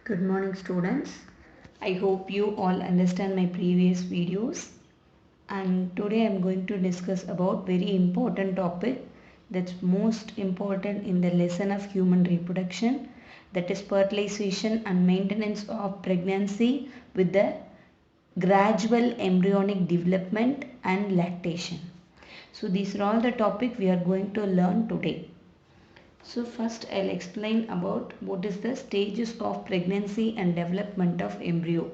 Good morning students. I hope you all understand my previous videos, and today I am going to discuss about very important topic that's most important in the lesson of human reproduction, that is fertilization and maintenance of pregnancy with the gradual embryonic development and lactation. So these are all the topic we are going to learn today. So first I'll explain about what is the stages of pregnancy and development of embryo.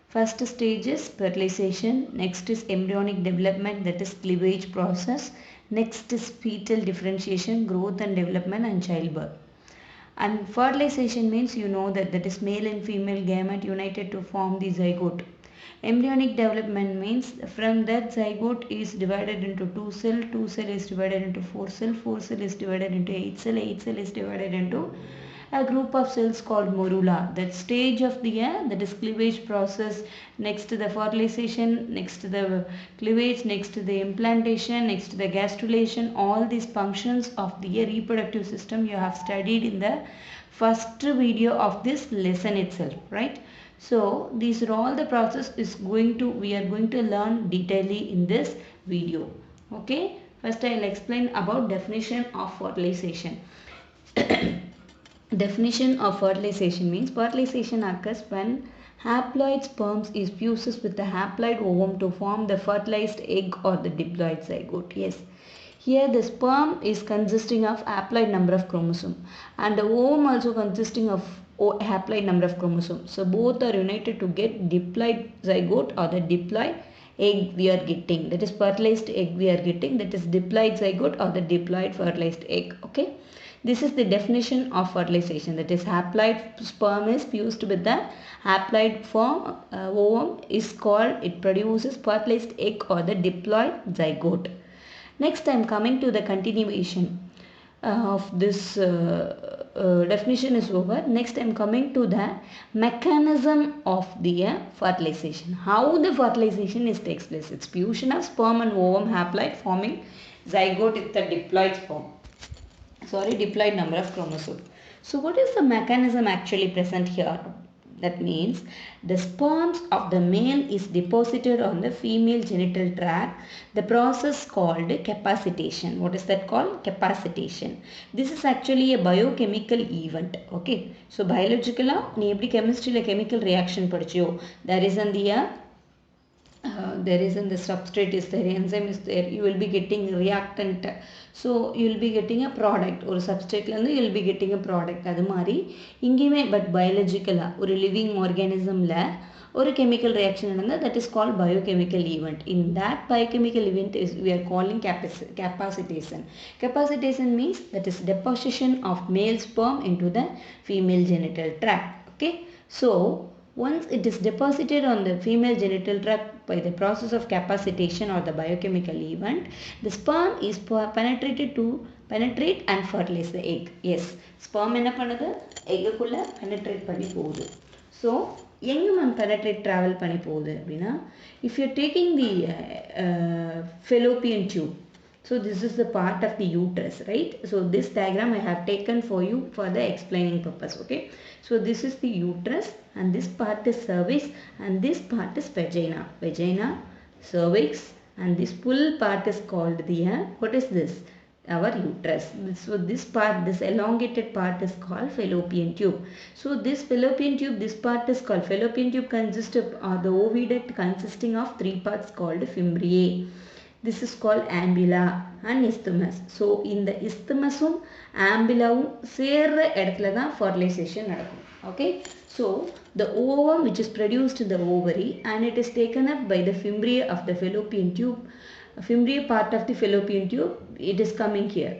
First stage is fertilization, next is embryonic development, that is cleavage process, next is fetal differentiation, growth and development, and childbirth. And fertilization means that is male and female gamete united to form the zygote. Embryonic development means from that zygote is divided into two cell is divided into four cell is divided into eight cell is divided into a group of cells called morula. That stage of the that is cleavage process, next to the fertilization, next to the cleavage, next to the implantation, next to the gastrulation, all these functions of the reproductive system you have studied in the first video of this lesson itself, right? So these are all the process we are going to learn detailedly in this video. Okay, first I will explain about definition of fertilization. Definition of fertilization means fertilization occurs when haploid sperms is fuses with the haploid ovum to form the fertilized egg or the diploid zygote. Yes. Here the sperm is consisting of haploid number of chromosome and the ovum also consisting of haploid number of chromosome. So both are united to get diploid zygote or the diploid egg we are getting. That is fertilized egg we are getting. That is diploid zygote or the diploid fertilized egg. Okay. This is the definition of fertilization. That is haploid sperm is fused with the haploid form ovum is called, it produces fertilized egg or the diploid zygote. Next I am coming to the continuation of this definition is over. Next I am coming to the mechanism of the fertilization. How the fertilization is takes place. It's fusion of sperm and ovum haploid forming zygote with the diploid number of chromosome. So what is the mechanism actually present here? That means the sperms of the male is deposited on the female genital tract. The process called capacitation. What is that called? Capacitation. This is actually a biochemical event. Okay. So biological, chemistry chemical reaction padichiyo. There is in the substrate is there, enzyme is there, you will be getting reactant, so you will be getting a product, or substrate you will be getting a product. Adu mari ingime but biological or living organism la or a chemical reaction நடந்தா, that is called biochemical event. In that biochemical event is we are calling capacitation. Capacitation means that is deposition of male sperm into the female genital tract. Okay, so once it is deposited on the female genital tract by the process of capacitation or the biochemical event, the sperm is penetrated to penetrate and fertilize the egg. Yes, sperm என்ன பண்ணுது, எக்குள்ள penetrate பண்ணி போகுது. So எங்க man penetrate travel பண்ணி போகுது அப்படின்னா, if you are taking the fallopian tube, so this is the part of the uterus, right? So this diagram I have taken for you for the explaining purpose. Okay, so this is the uterus and this part is cervix and this part is vagina, cervix, and this full part is called the what is this? Our uterus. So this part, this elongated part is called fallopian tube. So this fallopian tube, this part is called fallopian tube, consists of the oviduct consisting of three parts called fimbriae. This is called ambula and isthmus. So in the isthmusum ambulum சேர்ற இடத்துல தான் fertilization நடக்கும். Okay, so the ovum which is produced in the ovary and it is taken up by the fimbriae of the fallopian tube. Fimbriae part of the fallopian tube, it is coming here,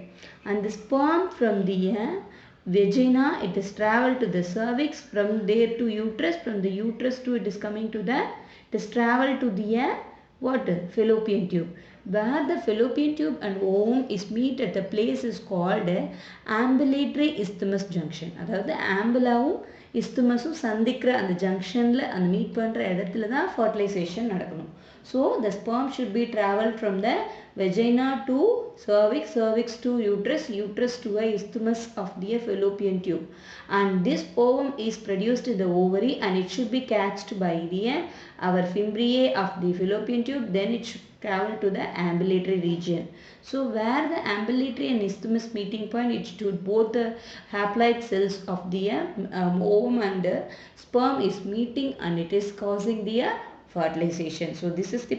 and the sperm from the vagina, it is traveled to the cervix, from there to uterus, from the uterus to it is coming to the, it is traveled to the what? Fallopian tube. Where the fallopian tube and ovum is meet at the place is called ambulatory isthmus junction. அதாவது ஆம்புலாவும் isthmusum சந்திக்கிற அந்த ஜங்ஷனில் அந்த meet பண்ணுற இடத்துல தான் fertilization நடக்கணும். So the sperm should be traveled from the vagina to cervix, cervix to uterus, uterus to a isthmus of the fallopian tube. And this ovum is produced in the ovary and it should be catched by the our fimbriae of the fallopian tube. Then it should travel to the ambulatory region. So where the ambulatory and isthmus meeting point, it should both the haploid cells of the ovum and the sperm is meeting and it is causing the fertilization. So this is the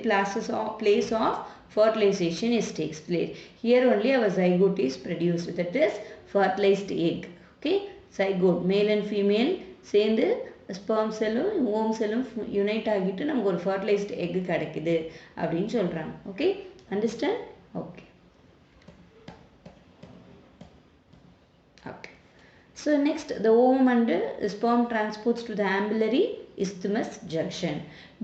place of fertilization is takes place. Here only our zygote is produced, that is fertilized egg. Okay, zygote male and female சேர்ந்து sperm செல்லும் ஓம் செல்லும் unite ஆகிட்டு நமக்கு ஒரு fertilised egg கிடைக்குது அப்படின்னு சொல்கிறாங்க. Okay, understand? Okay okay. So next, the ovum and sperm transports to the ambulatory isthmus junction.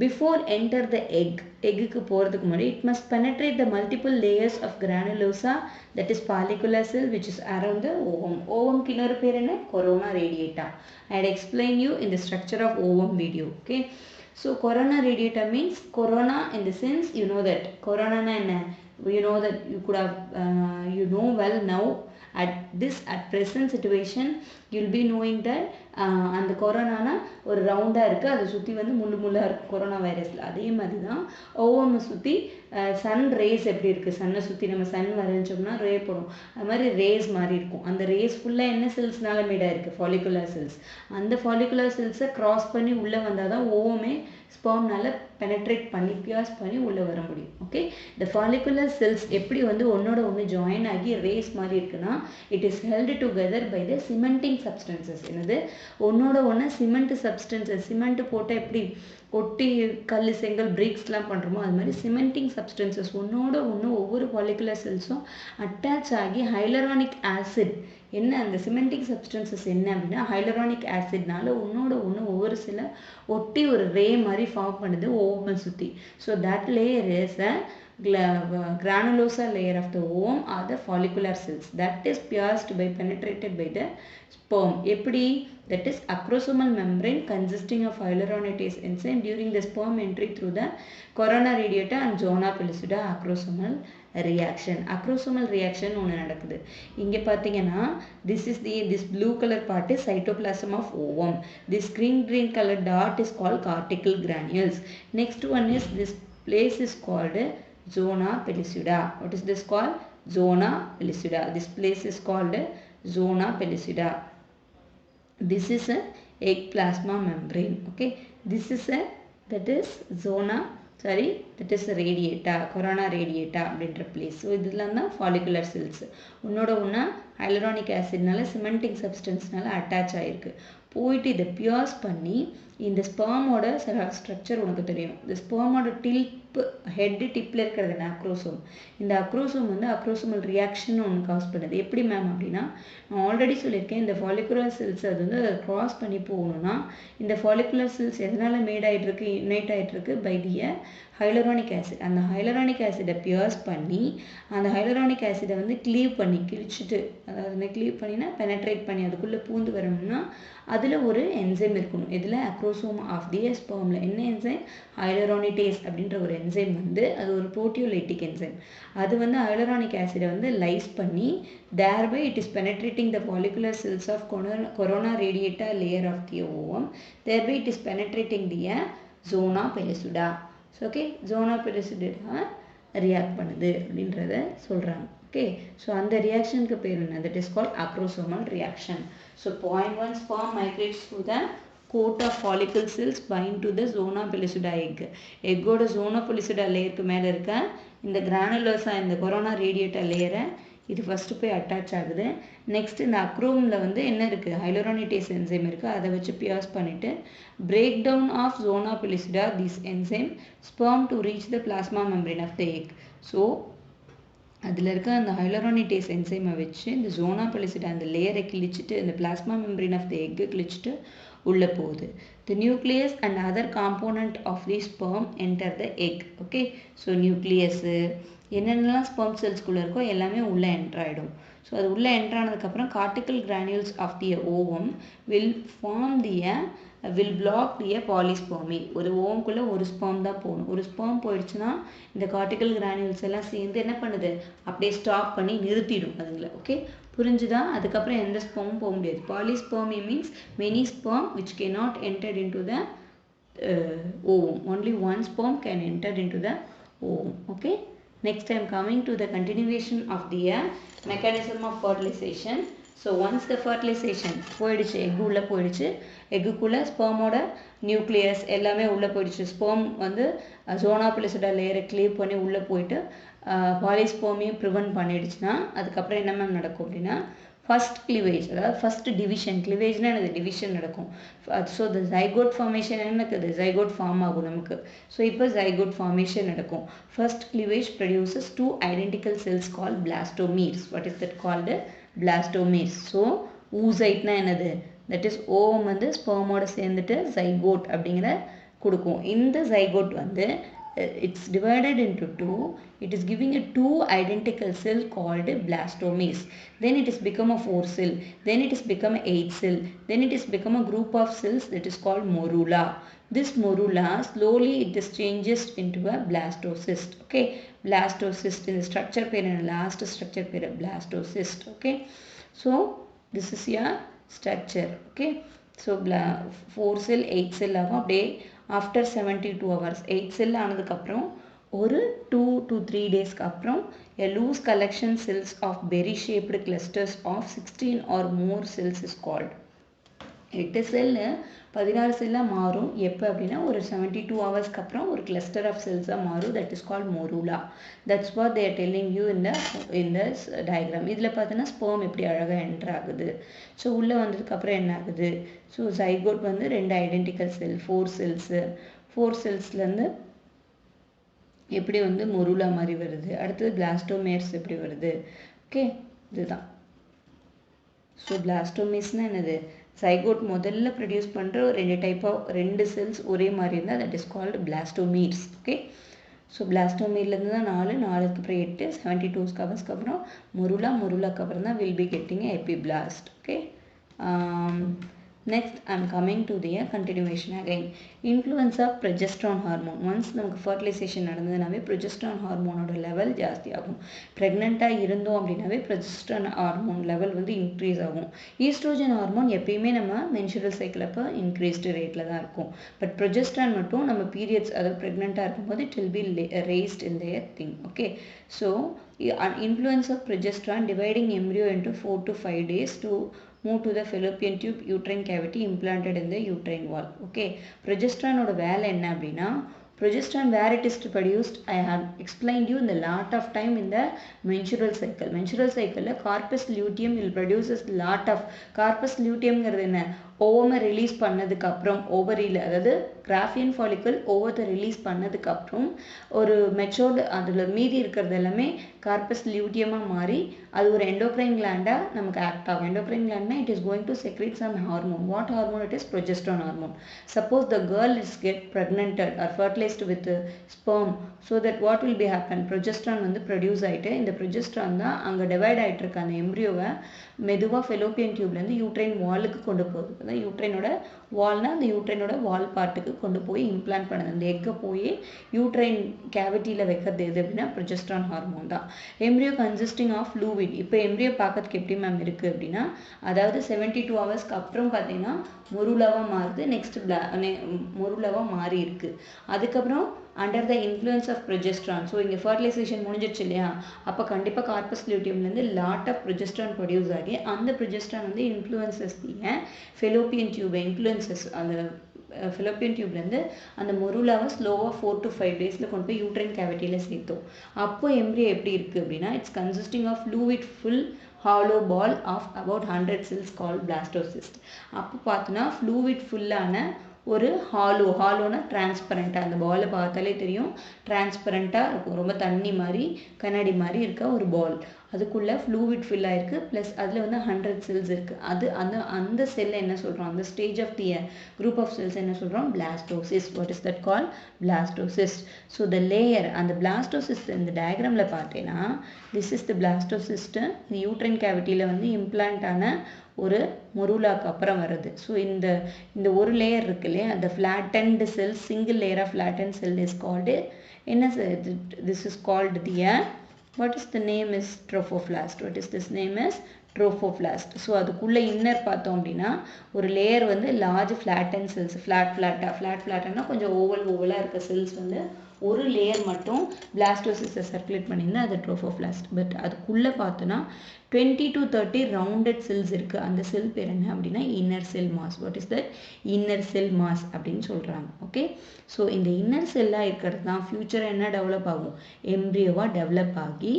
Before enter the egg க்கு போறதுக்கு முன்னாடி it must penetrate the multiple layers of granulosa, that is follicular cell, which is around the ovum. Ovum க்கு இன்னொரு பேர் என்ன? Corona radiata. I had explained you in the structure of ovum video. Okay, so corona radiata means corona in the sense, you know that corona na enna, you know that you could have you know well now at present situation you will be knowing that அந்த கொரோனானா ஒரு ரவுண்டாக இருக்குது, அதை சுற்றி வந்து முள்ளாக இருக்குது corona வைரஸில். அதே மாதிரி தான் ஓவமை சுற்றி சன் ரேஸ் எப்படி இருக்குது, சன்னை சுற்றி நம்ம சன் வரைஞ்சோம்னா ரே போடும், அது மாதிரி ரேஸ் மாதிரி இருக்கும். அந்த ரேஸ் ஃபுல்லாக என்ன செல்ஸ்னால மேடாக இருக்குது? Follicular cells. அந்த ஃபாலிகுலர் செல்ஸை க்ராஸ் பண்ணி உள்ளே வந்தால் தான் ஓவமே ஸ்பெர்ம்னால பெனட்ரேட் பண்ணி பியாஸ் பண்ணி உள்ளே வர முடியும். ஓகே, இந்த ஃபாலிகுலர் செல்ஸ் எப்படி வந்து ஒன்னோட ஒன்று ஜாயின் ஆகி ரேஸ் மாதிரி இருக்குன்னா, it is held together by the cementing substances. என்னது? ஒன்னோட ஒன்று சிமெண்ட் சப்ஸ்டன்சஸ். சிமெண்ட் போட்டால் எப்படி ஒட்டி கல் செங்கல் பிரிக்ஸ்லாம் பண்ணுறோமோ அது மாதிரி சிமெண்டிங் சப்ஸ்டன்சஸ் ஒன்னோட ஒன்று ஒவ்வொரு ஃபாலிகுலர் செல்ஸும் அட்டாச் ஆகி ஹைலரானிக் ஆசிட், என்ன அந்த சிமெண்டிக் சப்ஸ்டன்சஸ் என்ன அப்படின்னா ஹைலரானிக் ஆசிட்னால ஒன்னோட ஒன்று ஒவ்வொரு சில ஒட்டி ஒரு ரே மாதிரி ஃபார்ம் பண்ணுது ஓவமை சுற்றி. So that layer is a granulosa layer of the ovum or the follicular cells that is pierced by penetrated by the sperm. எப்படி? That is acrosomal membrane consisting of hyaluronidase enzyme during the sperm entry through the corona radiata and zona pellucida acrosomal reaction. acrosomal reaction ஒன்று நடக்குது. இங்கே பார்த்தீங்கன்னா this blue color part is cytoplasm of ovum. This green color dot is called cortical granules. Next one is this place is called zona pellucida. What is this called? Zona pellucida. This place is called zona pellucida. This is a egg plasma membrane. Okay, this is a that is radiata, corona radiata அப்படின்ற place. So இதெல்லாம் தான் follicular cells. உன்னோட ஒன்றா hyaluronic ஆசிட்னால semantic சப்ஸ்டன்ஸ்னால attach ஆகிருக்கு. போயிட்டு இதை piers பண்ணி இந்த ஸ்பெர்மோட ஸ்ட்ரக்சர் உனக்கு தெரியும். இந்த ஸ்பெர்மோட ஹெட் டிப்பில் இருக்கிறது என்ன? அக்ரோசோம். இந்த அக்ரோசோம் வந்து அக்ரோசோமல் ரியாக்ஷன் ஒன்று காஸ் பண்ணுது. எப்படி மேம் அப்படின்னா, நான் ஆல்ரெடி சொல்லியிருக்கேன், இந்த ஃபாலிகுலர் செல்ஸ் அது வந்து அதை க்ராஸ் பண்ணி போகணும்னா இந்த ஃபாலிகுலர் செல்ஸ் எதனால் மேட் ஆகிட்டு இருக்கு, யுனைட் ஆகிட்டு இருக்கு? By the hyaluronic acid. அந்த ஹைலரானிக் ஆசிடை பியர்ஸ் பண்ணி அந்த ஹைலரானிக் ஆசிடை வந்து கிழிச்சிட்டு, அதாவது கிளீவ் பண்ணினா பெனட்ரேட் பண்ணி அதுக்குள்ளே பூந்து வரணும்னா அதில் ஒரு என்சைம் இருக்கணும். இதில் அக்ரோசோம் ஆஃப் தி ஸ்பெர்மில் என்ன என்சைம்? ஹைலரானிடேஸ் அப்படின்ற ஒரு என்சைம் வந்து அது ஒரு புரோட்டியோலைட்டிக் என்சைம். அது வந்து ஹைலரானிக் ஆசிடை வந்து லைஸ் பண்ணி thereby it is penetrating the follicular cells of corona radiata layer of the ovum. Thereby it is penetrating the zona pellucida. So okay, zona pellucida react பண்ணுது அப்படின்றத சொல்கிறாங்க. Okay, so அந்த ரியாக்ஷனுக்கு பேர் என்ன? That is called acrosomal reaction. So point 1, sperm migrates through the coat of follicle cells bind to the zona pellucida egg. எக்கோட zona pellucida லேயருக்கு மேலே இருக்க இந்த granulosa இந்த corona radiata லேயரை இது ஃபஸ்ட்டு போய் அட்டாச் ஆகுது. நெக்ஸ்ட் இந்த அக்ரோமில் வந்து என்ன இருக்குது? ஹைலரானிடேஸ் என்சைம் இருக்குது. அதை வச்சு பியர்ஸ் பண்ணிவிட்டு break down of zona pellucida this enzyme sperm to reach the plasma membrane of the egg. So அதில் இருக்க அந்த ஹைலரானிடேஸ் என்சைமை வச்சு இந்த ஜோனா பெலிசிடா அந்த லேயரை கிழிச்சிட்டு இந்த பிளாஸ்மா மெம்பரேன் ஆஃப் த எக்கை கிழிச்சிட்டு உள்ளே போகுது. The nucleus and other component of the sperm enter the egg. Okay, so nucleus என்னென்னலாம் ஸ்பெர்ம் செல்ஸ்குள்ளே இருக்கோ எல்லாமே உள்ளே என்ட்ரு ஆகிடும். ஸோ அது உள்ளே என்ட்ரு ஆனதுக்கப்புறம் cortical granules of the ovum will block the polyspermy. ஒரு ஓவம்குள்ளே ஒரு ஸ்பெர்ம் தான் போகணும். ஒரு ஸ்பெர்ம் போயிடுச்சுன்னா இந்த கார்டிக்கல் கிரானியூல்ஸ் எல்லாம் சேர்ந்து என்ன பண்ணுது, அப்படியே ஸ்டாப் பண்ணி நிறுத்திடும் அதுங்களை. ஓகே, புரிஞ்சுதா? அதுக்கப்புறம் எந்த ஸ்பெர்மும் போக முடியாது. Polyspermy means many sperm which cannot enter into the ovum. Only one sperm can enter into the ovum. Okay. Next I am coming to the continuation of the mechanism of fertilization. So once the fertilization போயிடுச்சு, egg உள்ளே போயிடுச்சு, எக்குள்ளே ஸ்பெர்மோட nucleus எல்லாமே உள்ளே போயிடுச்சு. Sperm வந்து ஜோனா பெலிசிடா லேயரை cleave பண்ணி உள்ளே போயிட்டு பாலிஸ்பெர்மியும் ப்ரிவென்ட் பண்ணிடுச்சுன்னா அதுக்கப்புறம் என்ன மேம் நடக்கும் அப்படின்னா ஃபர்ஸ்ட் கிளிவேஜ், அதாவது ஃபர்ஸ்ட் டிவிஷன். கிளிவேஜ்னா எனக்கு டிவிஷன் நடக்கும். ஸோ த ஜைகோட் ஃபார்மேஷன் என்னக்குது, ஜைகோட் ஃபார்ம் ஆகும் நமக்கு. ஸோ இப்போ ஜைகோட் ஃபார்மேஷன் நடக்கும். First cleavage produces 2 identical cells call blastomeres. What is that called? Blastomeres. So ஊசைட்னா என்னது, தட் இஸ் ஓவம் வந்து ஸ்பெர்மோட சேர்ந்துட்டு ஜைகோட் அப்படிங்கிற கொடுக்கும். இந்த ஜைகோட் வந்து it's divided into 2. It is giving a 2 identical cell called blastomeres. Then it is become a 4 cell. Then it is become a 8 cell. Then it is become a group of cells that is called morula. This morula slowly it is changes into a blastocyst. Okay, blastocyst in the structure pair and last structure pair blastocyst. Okay, so this is your structure. Okay, so 4 cell 8 cell ஆகும். அப்படியே after 72 hours 8 செல் ஆனதுக்கப்புறம் ஒரு 2 to 3 டேஸ்க்கு அப்புறம் a loose collection cells of berry shaped clusters of 16 or more cells is called. 8 cell 16 செல்லாக மாறும். எப்போ அப்படின்னா ஒரு 72 ஹவர்ஸ்க்கு அப்புறம் ஒரு கிளஸ்டர் ஆஃப் செல்ஸாக மாறும். That is called morula. That's what they are telling you இந்த டயக்ராம். இதில் பார்த்தோன்னா ஸ்பெர்ம் எப்படி அழகாக என்டர் ஆகுது. ஸோ உள்ளே வந்ததுக்கப்புறம் என்ன ஆகுது, ஸோ ஜைகோட் வந்து 2 ஐடென்டிக்கல் செல் 4 செல்ஸு 4 செல்ஸ்லேருந்து எப்படி வந்து மொரூலா மாதிரி வருது. அடுத்தது பிளாஸ்டோமேர்ஸ் எப்படி வருது. ஓகே, இதுதான். ஸோ பிளாஸ்டோமேர்ஸ்னால் என்னது, ஜைகோட் முதல்ல ப்ரொடியூஸ் பண்ணுற 2 டைப் ஆஃப் 2 செல்ஸ் ஒரே மாதிரி இருந்தால் that is called blastomeres. Okay, so பிளாஸ்டோமீர்லேருந்து தான் 4க்கு அப்புறம் 8 72 ஹவர்ஸ்க்கு அப்புறம் மொரூலாக்கு அப்புறம் தான் will be getting epiblast. Okay, next I am coming to the continuation again. Influence of progesterone hormone. Once நமக்கு fertilization நடந்ததுனாவே progesterone ஹார்மோனோட லெவல் ஜாஸ்தி ஆகும். ப்ரெக்னெண்ட்டாக இருந்தோம் அப்படின்னாவே progesterone ஹார்மோன் லெவல் வந்து இன்க்ரீஸ் ஆகும். ஈஸ்ட்ரோஜன் ஹார்மோன் எப்பயுமே நம்ம மென்சுரல் சைக்கிள் அப்போ இன்க்ரீஸ்டு ரேட்டில் தான் இருக்கும். பட் progesterone மட்டும் நம்ம பீரியட்ஸ் அதாவது ப்ரெக்னெண்ட்டாக இருக்கும்போது it will be raised in their thing. Okay, so influence of progesterone dividing embryo into 4 to 5 days to move to the fallopian tube uterine cavity implanted in the uterine wall. Okay, progesterone oda வேலை என்ன அப்படின்னா, progesterone where it is produced I have explained you in the lot of time in the menstrual cycle. Menstrual cycle corpus luteum will produces lot of corpus luteum ங்கிறது என்ன, ஓவமை release பண்ணதுக்கு அப்புறம் ஓவரியில் அதாவது Graafian follicle ஓவத்தை release பண்ணதுக்கு அப்புறம் ஒரு matured அதில் மீதி இருக்கிறது எல்லாமே கார்பஸ் லியூட்டியமாக மாறி அது ஒரு எண்டோக்ரைன் கிளாண்டாக நமக்கு ஆக்ட் ஆகும். எண்டோக்ரைன் கிளாண்ட்னா it is going to secrete some hormone. What hormone? It is progesterone hormone. Suppose the girl is get pregnanted or fertilized with sperm, so that what will be happen, progesterone வந்து produce ஆகிட்டு இந்த progesterone தான் அங்கே divide ஆகிட்டு இருக்க அந்த எம்ப்ரியோவை மெதுவாக Fallopian டியூப்லேருந்து uterine வாலுக்கு கொண்டு போகுது. அதான் யூட்ரைனோட வால்னா அந்த யூட்ரைனோட வால் பார்ட்டுக்கு கொண்டு போய் இம்ப்ளான்ட் பண்ணுது. அந்த எக்கை போய் யூட்ரைன் கேவிட்டியில் வைக்கிறது எது அப்படின்னா progesterone ஹார்மோன் தான். Embryo consisting of fluid. இப்போ எம்ப்ரியோ பார்க்கறதுக்கு எப்படி மேம் இருக்குது அப்படின்னா, அதாவது 72 ஹவர்ஸ்க்கு அப்புறம் பார்த்தீங்கன்னா மொரூலாவாக மாறுது. நெக்ஸ்ட் மொரூலாவாக மாறி இருக்குது. அதுக்கப்புறம் under the influence of progesterone. So இங்கே ஃபர்டிலைசேஷன் முடிஞ்சிடுச்சு இல்லையா, அப்போ கண்டிப்பாக கார்பஸ் லியூட்டியம்லேருந்து லாட் ஆஃப் progesterone ப்ரொடியூஸ் ஆகி அந்த progesterone வந்து இன்ஃப்ளூயன்சஸ் ஃபெலோப்பியன் டியூபை இன்ஃப்ளூயன்சஸ் அந்த ஃபெலோப்பியன் டியூப்லேருந்து அந்த மொரூலாவை ஸ்லோவாக 4 to 5 டேஸில் கொண்டு போய் யூட்ரைன் கேவிட்டியில் சேர்த்தோம். அப்போ எம்ப்ரியோ எப்படி இருக்குது அப்படின்னா, it's consisting of fluid full hollow ball of about 100 cells called blastocyst. அப்போ பார்த்தோன்னா ஃப்ளூவிட் ஃபுல்லான ஒரு ஹாலோனா டிரான்ஸ்பரண்ட்டாக, அந்த பாலை பார்த்தாலே தெரியும் டிரான்ஸ்பரண்ட்டாக இருக்கும், ரொம்ப தண்ணி மாதிரி கண்ணாடி மாதிரி இருக்க ஒரு பால். அதுக்குள்ளே ஃப்ளூவிட் ஃபில் ஆயிருக்கு ப்ளஸ் அதில் வந்து 100 செல்ஸ் இருக்குது. அந்த செல்லை என்ன சொல்கிறோம், அந்த stage of the group of cells என்ன சொல்கிறோம், blastocyst. What is that call, blastocyst. So the layer, அந்த பிளாஸ்டோசிஸ்ட் இந்த டயக்ராமில் பார்த்தீங்கன்னா திஸ் இஸ் த பிளாஸ்டோசிஸ்ட். இந்த யூட்ரைன் கேவிட்டியில் வந்து இம்ப்ளான்ட் ஆன ஒரு மொருலாக்கு அப்புறம் வருது. ஸோ இந்த ஒரு லேயர் இருக்கு இல்லையா, அந்த flattened cell, single layer of flatten cell is called என்ன, this is called the what is the name is trophoblast. What is this name is trophoblast. So அதுக்குள்ளே இன்னர் பார்த்தோம் அப்படின்னா ஒரு லேயர் வந்து லார்ஜ் ஃப்ளாட்டன் செல்ஸ், ஃப்ளாட்டானா கொஞ்சம் ஓவலாக இருக்க cells வந்து ஒரு லேயர் மட்டும் பிளாஸ்டோசிஸை சர்க்குலேட் பண்ணியிருந்தா அது ட்ரோஃபோபிளாஸ்ட். பட் அதுக்குள்ளே பார்த்தோன்னா 20 to 30 ரவுண்டட் செல்ஸ் இருக்குது. அந்த செல் பேர் என்ன அப்படின்னா inner cell mass. What is that, inner cell mass அப்படின்னு சொல்கிறாங்க. ஓகே, ஸோ இந்த இன்னர் செல்லாக இருக்கிறது தான் ஃப்யூச்சராக என்ன டெவலப் ஆகும், எம்ப்ரியோவாக டெவலப் ஆகி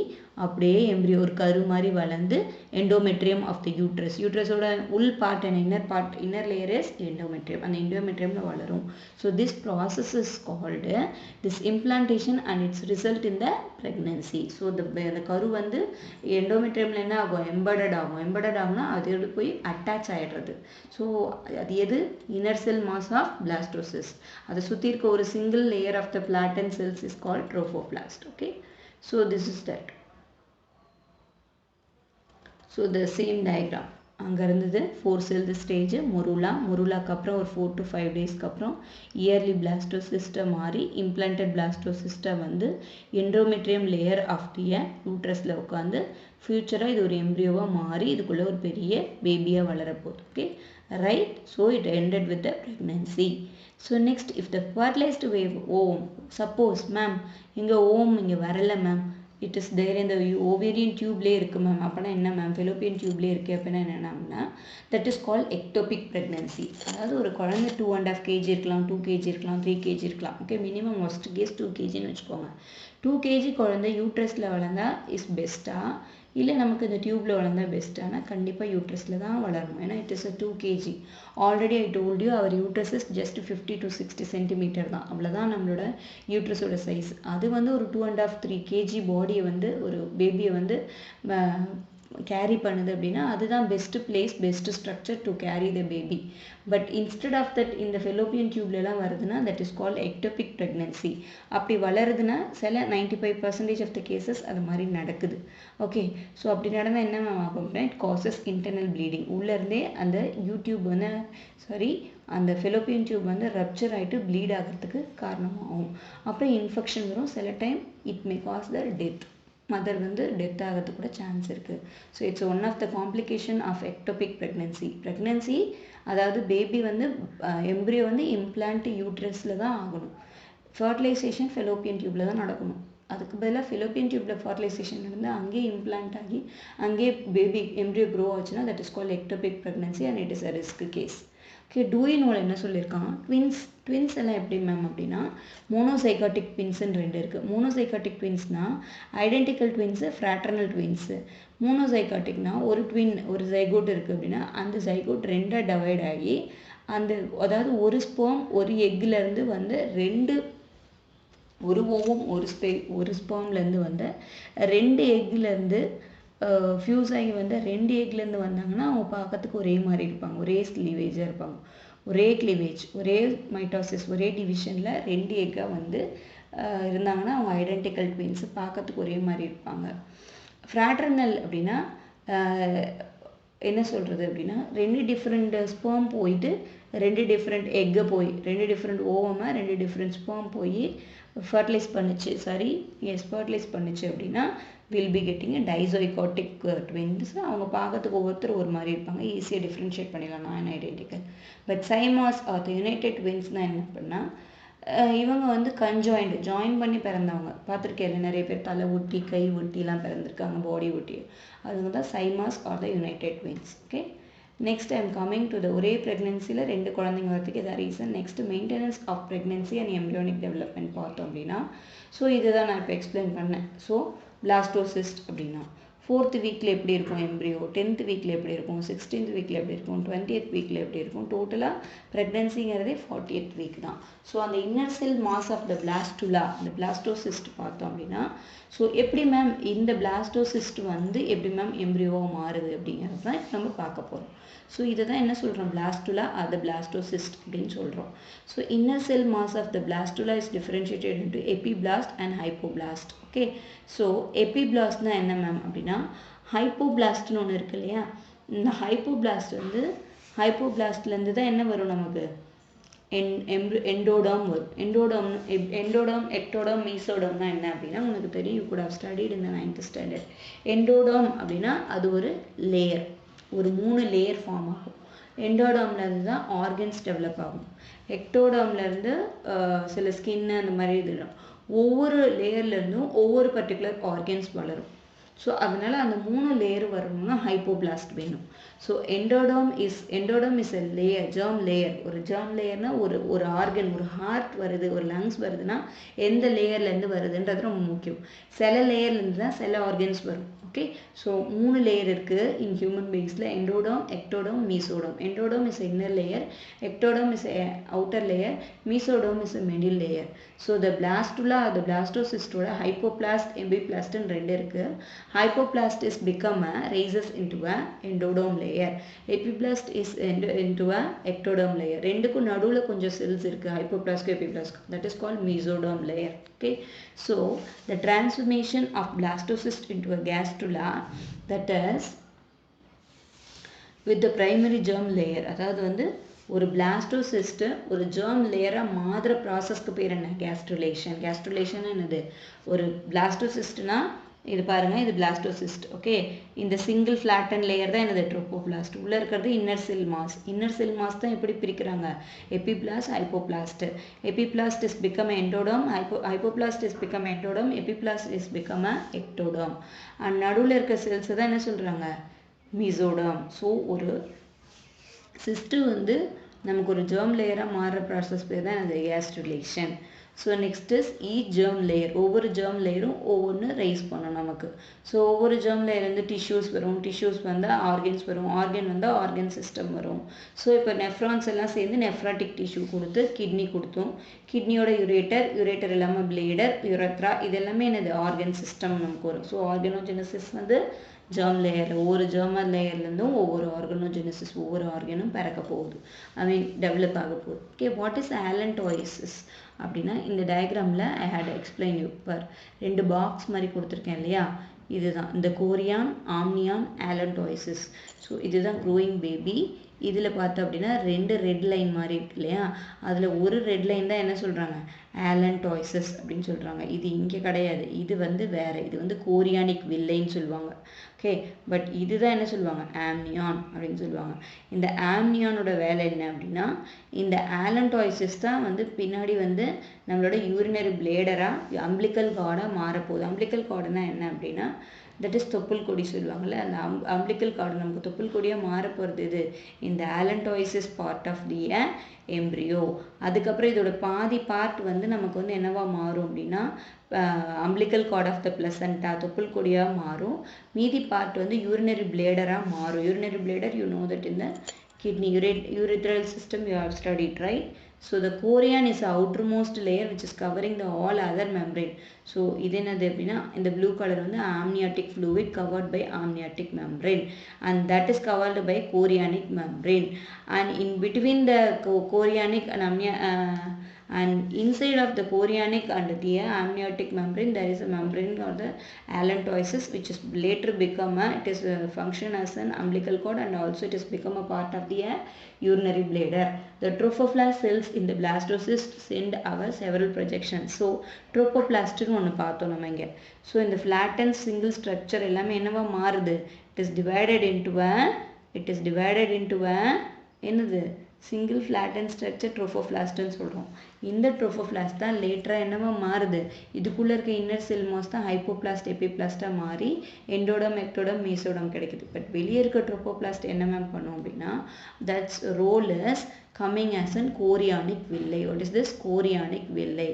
அப்படியே எம்ப்ரியோ ஒரு கரு மாதிரி வளர்ந்து எண்டோமெட்ரியம் ஆஃப் த யூட்ரஸோட உள் பார்ட் என்ன, இன்னர் லேயர் இஸ் எண்டோமெட்ரியம். அந்த எண்டோமெட்ரியமில் வளரும். So this process is called this implantation and it's result in the pregnancy. So அந்த கரு வந்து எண்டோமெட்ரியமில் என்ன ஆகும், எம்படட் ஆகும்னா அதோடு போய் அட்டாச் ஆகிடுறது. ஸோ அது எது, inner cell mass of blastocyst. அதை சுற்றி இருக்க ஒரு single layer of the flatten cells is called trophoblast. Okay, so this is that. So the same diagram அங்கே இருந்தது 4 செல் ஸ்டேஜ் மொருலாக்கு அப்புறம் ஒரு 4 to 5 டேஸ்க்கு அப்புறம் இயர்லி பிளாஸ்டோசிஸ்ட்டை மாறி இம்ப்ளான்டட் பிளாஸ்டோசிஸ்ட்டை வந்து எண்டோமெட்ரியம் லேயர் ஆஃப் தி யூட்ரஸில் உட்காந்து ஃப்யூச்சராக இது ஒரு எம்ப்ரியோவாக மாறி இதுக்குள்ளே ஒரு பெரிய பேபியாக வளரப்போகுது. Okay, right. So it ended with the pregnancy. So next, if the fertilized வேவ் ஓம், சப்போஸ் மேம் இங்கே ஓம் இங்கே வரலை மேம், இட் இஸ் தேர் இந்த ஓவேரியன் டியூப்லேயே இருக்குது மேம், அப்படின்னா என்ன மேம், ஃபெலோப்பியன் டியூப்லேயே இருக்குது அப்படின்னா என்னென்னா that is call ectopic pregnancy. அதாவது ஒரு குழந்தை 2.5 kg இருக்கலாம், 2 kg இருக்கலாம், 3 kg இருக்கலாம். ஓகே, மினிமம் மோஸ்ட் கேஸ் 2 kgன்னு வச்சுக்கோங்க. 2 kg குழந்தை யூட்ரஸில் வளர்ந்தா இஸ் பெஸ்ட்டாக, இல்லை நமக்கு இந்த டியூப்பில் வளர்ந்தா பெஸ்ட்டானா கண்டிப்பாக யூட்ரஸில் தான் வளரணும். ஏன்னா it is a 2 kg. Already I told you our uterus is just 50 to 60 centimetre தான், அவ்வளோதான் நம்மளோட யூட்ரஸோட சைஸ். அது வந்து ஒரு 2.5 3 kg பாடியை வந்து ஒரு பேபியை வந்து கேரி பண்ணுது அப்படின்னா அதுதான் best place, best structure to carry the baby. But instead of that இந்த ஃபெலோப்பியன் டியூப்லலாம் வருதுன்னா that is called ectopic pregnancy. அப்படி வளருதுன்னா சில 95% ஆஃப் த கேசஸ் அது மாதிரி நடக்குது. ஓகே, ஸோ அப்படி நடந்தால் என்ன ஆகும் அப்படின்னா இட் காசஸ் இன்டர்னல் ப்ளீடிங். உள்ளேருந்தே அந்த அந்த ஃபெலோப்பியன் டியூப் வந்து ரப்சர் ஆகிட்டு ப்ளீட் ஆகிறதுக்கு காரணமாகும். அப்புறம் இன்ஃபெக்ஷன் வரும். சில time it may cause the death, mother வந்து டெத் ஆகிறதுக்கு கூட சான்ஸ் இருக்குது. So it's one of the complication of ectopic pregnancy. அதாவது பேபி வந்து எம்ப்ரியோ வந்து இம்ப்ளான்ட் யூட்ரஸில் தான் ஆகணும். ஃபர்டிலைசேஷன் ஃபெலோப்பியன் டியூப்பில் தான் நடக்கணும். அதுக்கு பதிலாக ஃபெலோப்பியன் டியூப்பில் ஃபர்டிலைசேஷன் நடந்து அங்கேயே இம்ப்ளான்ட் ஆகி அங்கேயே பேபி எம்ப்ரியோ க்ரோ ஆச்சுன்னா that is called ectopic pregnancy and it is a risk case. Okay, டூயினோவில் என்ன சொல்லியிருக்காங்க, ட்வின்ஸ் எல்லாம் எப்படி மேம் அப்படின்னா மோனோசைகாட்டிக் ட்வின்ஸ்ன்னு 2 இருக்குது. மோனோசைகாட்டிக் ட்வின்ஸ்னால் ஐடென்டிக்கல் ட்வின்ஸு, ஃப்ராட்டர்னல் ட்வின்ஸு. மோனோசைகாட்டிக்னா ஒரு ட்வின் ஒரு ஜைகோட் இருக்குது அப்படின்னா அந்த ஜைகோட் 2 டிவைட் ஆகி அதாவது ஒரு ஸ்பெர்ம் ஒரு எக்லேருந்து வந்து ஒரு ஓவம் ஒரு ஸ்பெர்ம்லேருந்து வந்து 2 எக்லேருந்து ஃபியூஸ் ஆகி வந்து 2 எக்லேருந்து வந்தாங்கன்னா அவங்க பார்க்கறதுக்கு ஒரே மாதிரி இருப்பாங்க, ஒரே ஸ்லீவேஜாக இருப்பாங்க, ஒரே கிளீவேஜ், ஒரே மைட்டாசிஸ், ஒரே டிவிஷனில் 2 எக்காக வந்து இருந்தாங்கன்னா அவங்க ஐடென்டிக்கல் ட்வின்ஸ், பார்க்கறதுக்கு ஒரே மாதிரி இருப்பாங்க. ஃப்ராட்டர்னல் அப்படின்னா என்ன சொல்கிறது அப்படின்னா 2 டிஃப்ரெண்ட் ஸ்பெர்ம் போயிட்டு 2 டிஃப்ரெண்ட் எக்கை போய் 2 டிஃப்ரெண்ட் ஓவமாக 2 டிஃப்ரெண்ட் ஸ்பெர்ம் போய் ஃபர்டிலைஸ் பண்ணுச்சு அப்படின்னா will be getting a dizygotic twins. அவங்க பார்க்கறதுக்கு ஒவ்வொருத்தர் ஒரு மாதிரி இருப்பாங்க, ஈஸியாக டிஃப்ரென்ஷியேட் பண்ணிடலாம், நான் identical. But Siamese are the united ட்வின்ஸ்னால் என்ன பண்ணால் இவங்க வந்து ஜாயின் பண்ணி பிறந்தவங்க பார்த்துருக்கேன். நிறைய பேர் தலை ஒட்டி கை ஒட்டிலாம் பிறந்திருக்காங்க, பாடி ஒட்டி. அதுங்க தான் Siamese are the united twins. Okay, next I am coming to the ஒரே ப்ரெக்னென்சியில் 2 குழந்தைங்க வரதுக்கு இதான் reason. Next maintenance of pregnancy and embryonic development பார்த்தோம் அப்படின்னா ஸோ இதுதான் நான் இப்போ எக்ஸ்பிளைன் பண்ணேன். ஸோ பிளாஸ்டோசிஸ்ட் அப்படின்னா 4th வீக்கில் எப்படி இருக்கும் எம்ப்ரியோ, 10th வீக்கில் எப்படி இருக்கும், 16th வீக்கில் எப்படி இருக்கும், 20th வீக்கில் எப்படி இருக்கும். டோட்டலாக ப்ரெக்னென்சிங்கிறதே 40th வீக் தான். ஸோ அந்த inner cell mass of the blastula, இந்த பிளாஸ்டோசிஸ்ட் பார்த்தோம் அப்படின்னா, ஸோ எப்படி மேம் இந்த பிளாஸ்டோசிஸ்ட் வந்து எப்படி மேம் எம்ப்ரியோவாக மாறுது அப்படிங்கிறது தான் நம்ம பார்க்க போகிறோம். ஸோ இதை தான் என்ன சொல்கிறோம், பிளாஸ்டுலா அது பிளாஸ்டோசிஸ்ட் அப்படின்னு சொல்கிறோம். So inner cell mass of the blastula is differentiated into epiblast and hypoblast. Okay, so எபிபிளாஸ்ட்னா என்ன மேம் அப்படின்னா, ஹைப்போபிளாஸ்ட்னு ஒன்று இருக்கு இல்லையா, இந்த ஹைப்போபிளாஸ்ட் வந்து ஹைப்போபிளாஸ்ட்லேருந்து தான் என்ன வரும் நமக்கு, எண்டோடம் வரும். எண்டோடம் எக்டோடம் மீசோடம்னா என்ன அப்படின்னா உங்களுக்கு தெரியும், you could have studied in the 9th standard. Endoderm அப்படின்னா அது ஒரு லேயர், ஒரு 3 லேயர் ஃபார்ம் ஆகும். எண்டோடம்லேருந்து தான் ஆர்கன்ஸ் டெவலப் ஆகும். எக்டோடம்லேருந்து சில ஸ்கின்னு அந்த மாதிரி இதெல்லாம் ஒவ்வொரு லேயர்லேருந்தும் ஒவ்வொரு பர்டிகுலர் ஆர்கன்ஸ் வளரும். ஸோ அதனால அந்த 3 லேயர் வரணும்னா ஹைப்போபிளாஸ்ட் வேணும். So endoderm is a layer, germ layer. ஒரு ஜெர்ம் லேயர்னா ஒரு ஆர்கன், ஒரு ஹார்ட் வருது, ஒரு லங்ஸ் வருதுன்னா எந்த லேயர்லேருந்து வருதுன்றது ரொம்ப முக்கியம். சில லேயர்லேருந்து தான் சில ஆர்கன்ஸ் வரும். ஓகே, ஸோ 3 லேயர் இருக்குது இன் ஹியூமன் பீயிங்ஸில், endoderm, ectoderm, mesoderm. Endoderm is inner layer, ectoderm is outer layer, mesoderm is middle layer. So the blastula, the blastocystoட ஹைப்போபிளாஸ்ட், எம்பிபிளாஸ்ட்னு 2 இருக்குது. Hypoplast is become a raises into a endodome layer. Epiblast is into a ectoderm layer. ரெண்டுக்கும் நடுவுல கொஞ்சம் cells இருக்கு, hypoplast epiblast. That is called mesodome layer. Okay, so the transformation of blastocyst into a gastrula, that is with the primary germ layer. அதாவது வந்து ஒரு blastocyst ஒரு germ லேயராக மாறுற ப்ராசஸ்க்கு பேர் என்ன, கேஸ்ட்ருலேஷன். கேஸ்ட்ருலேஷன் என்னது, ஒரு பிளாஸ்டோசிஸ்ட்னா இது பாருங்கள், இது பிளாஸ்டோசிஸ்ட். ஓகே, இந்த சிங்கிள் ஃப்ளாட்டன் லேயர் தான் என்னது, ட்ரோபோபிளாஸ்ட். உள்ளே இருக்கிறது inner cell mass. Inner cell mass தான் எப்படி பிரிக்கிறாங்க, epiblast, hypoblast. Epiblast is become endoderm, hypoblast is become endoderm, epiblast is become ectoderm. And நடுவில் இருக்க செல்ஸ் தான் என்ன சொல்கிறாங்க, மீசோடம். ஸோ ஒரு சிஸ்ட்டு வந்து நமக்கு ஒரு ஜெர்ம் லேயராக மாறுற ப்ராசஸ் பேர் தான் அது gastrulation. So next is each germ layer. ஒவ்வொரு ஜெர்ம் லேயரும் ஒவ்வொன்று ரைஸ் பண்ணும் நமக்கு. ஸோ ஒவ்வொரு ஜெர்ம் லேயர்லேருந்து டிஷ்யூஸ் வரும், டிஷ்யூஸ் வந்தால் ஆர்கன்ஸ் வரும், ஆர்கன் வந்தால் ஆர்கன் சிஸ்டம் வரும். ஸோ இப்போ நெஃப்ரான்ஸ் எல்லாம் சேர்ந்து நெஃப்ராட்டிக் டிஷ்யூ கொடுத்து கிட்னி கொடுத்தோம். கிட்னியோட யுரேட்டர் இல்லாமல் பிளேடர், யுரத்ரா, இது எல்லாமே என்னது ஆர்கன் சிஸ்டம் நமக்கு வரும். ஸோ ஆர்கனோஜெனசிஸ் வந்து ஜெர்ம் லேயர், ஒவ்வொரு ஜெர்மன் லேயர்லேருந்தும் ஒவ்வொரு ஆர்கனோஜெனசிஸ், ஒவ்வொரு ஆர்கனும் பிறக்க போகுது, டெவலப் ஆக போகுது. ஓகே, வாட் இஸ் ஆலன்டோயிசிஸ் அப்படின்னா இந்த டயக்ராமில் ஐ ஹேட் எக்ஸ்பிளைன் யூ. பர் 2 பாக்ஸ் மாதிரி கொடுத்துருக்கேன் இல்லையா, இதுதான் இந்த கோரியான், ஆம்னியான், ஆலன்டோயிசிஸ். ஸோ இதுதான் க்ரோயிங் பேபி. இதில் பார்த்தோம் அப்படின்னா 2 ரெட் லைன் மாதிரி இருக்கு இல்லையா, அதில் ஒரு ரெட் லைன் தான் என்ன சொல்கிறாங்க, ஆலன்டோயிசிஸ் அப்படின்னு சொல்கிறாங்க. இது இங்கே கிடையாது, இது வந்து வேறு, இது வந்து கோரியானிக் வில்லைன்னு சொல்லுவாங்க. ஓகே, பட் இதுதான் என்ன சொல்லுவாங்க, ஆம்னியான் அப்படின்னு சொல்லுவாங்க. இந்த ஆம்னியானோட வேலை என்ன அப்படின்னா, இந்த ஆலன்டோயிசிஸ் தான் வந்து பின்னாடி வந்து நம்மளோட யூரினரி பிளேடராக அம்பிளிக்கல் கார்டாக மாறப்போகுது. அம்பிளிக்கல் கார்டுனா என்ன அப்படின்னா, தட் இஸ் தொப்புள் கொடி சொல்லுவாங்கள்ல, அந்த அம்பிளிக்கல் கார்டு நமக்கு தொப்புள் கொடியாக மாற போகிறது இது இந்த ஆலன்டோயிசிஸ் பார்ட் ஆஃப் தி எம்ப்ரியோ. அதுக்கப்புறம் இதோட பாதி பார்ட் வந்து நமக்கு வந்து என்னவா மாறும் அப்படின்னா அம்பிளிக்கல் கார்ட் ஆஃப் த பிளசண்டா, தொப்புள் கொடியாக மாறும். மீதி பார்ட் வந்து யூரினரி பிளேடராக மாறும். Urinary bladder, you know that in the kidney urethral system you have studied, right? So the chorion is the outermost layer which is covering the all other membrane. So இது என்னது அப்படின்னா இந்த blue colour வந்து amniotic fluid covered by amniotic membrane and that is covered by chorionic membrane, and in between the chorionic and inside of the chorionic and the amniotic membrane there is a membrane called the allantoisis, which is later become it is function as an umbilical cord and also it has become a part of the urinary bladder. The trophoblast cells in the blastocyst send our several projections. So trophoblast னு ஒன்று பார்த்தோம் நம்ம இங்கே. So இந்த flattened single structure எல்லாமே என்னவா மாறுது, it is divided into a என்னது சிங்கிள் ஃப்ளாட்டன் ஸ்ட்ரக்சர் ட்ரோஃபோபிளாஸ்ட்னு சொல்கிறோம். இந்த ட்ரோஃபோபிளாஸ்ட் தான் லேட்டராக என்னவா மாறுது, இதுக்குள்ளே இருக்க இன்னர் செல் மாஸ் தான் ஹைப்போபிளாஸ்ட் எபிபிளாஸ்ட்டாக மாறி எண்டோடம் எக்டோடம் மீசோடம் கிடைக்குது. பட் வெளியே இருக்க ட்ரோஃபோபிளாஸ்ட் என்ன மேம் பண்ணும் அப்படின்னா, that's role is coming as an chorionic villi. What is this? Chorionic villi.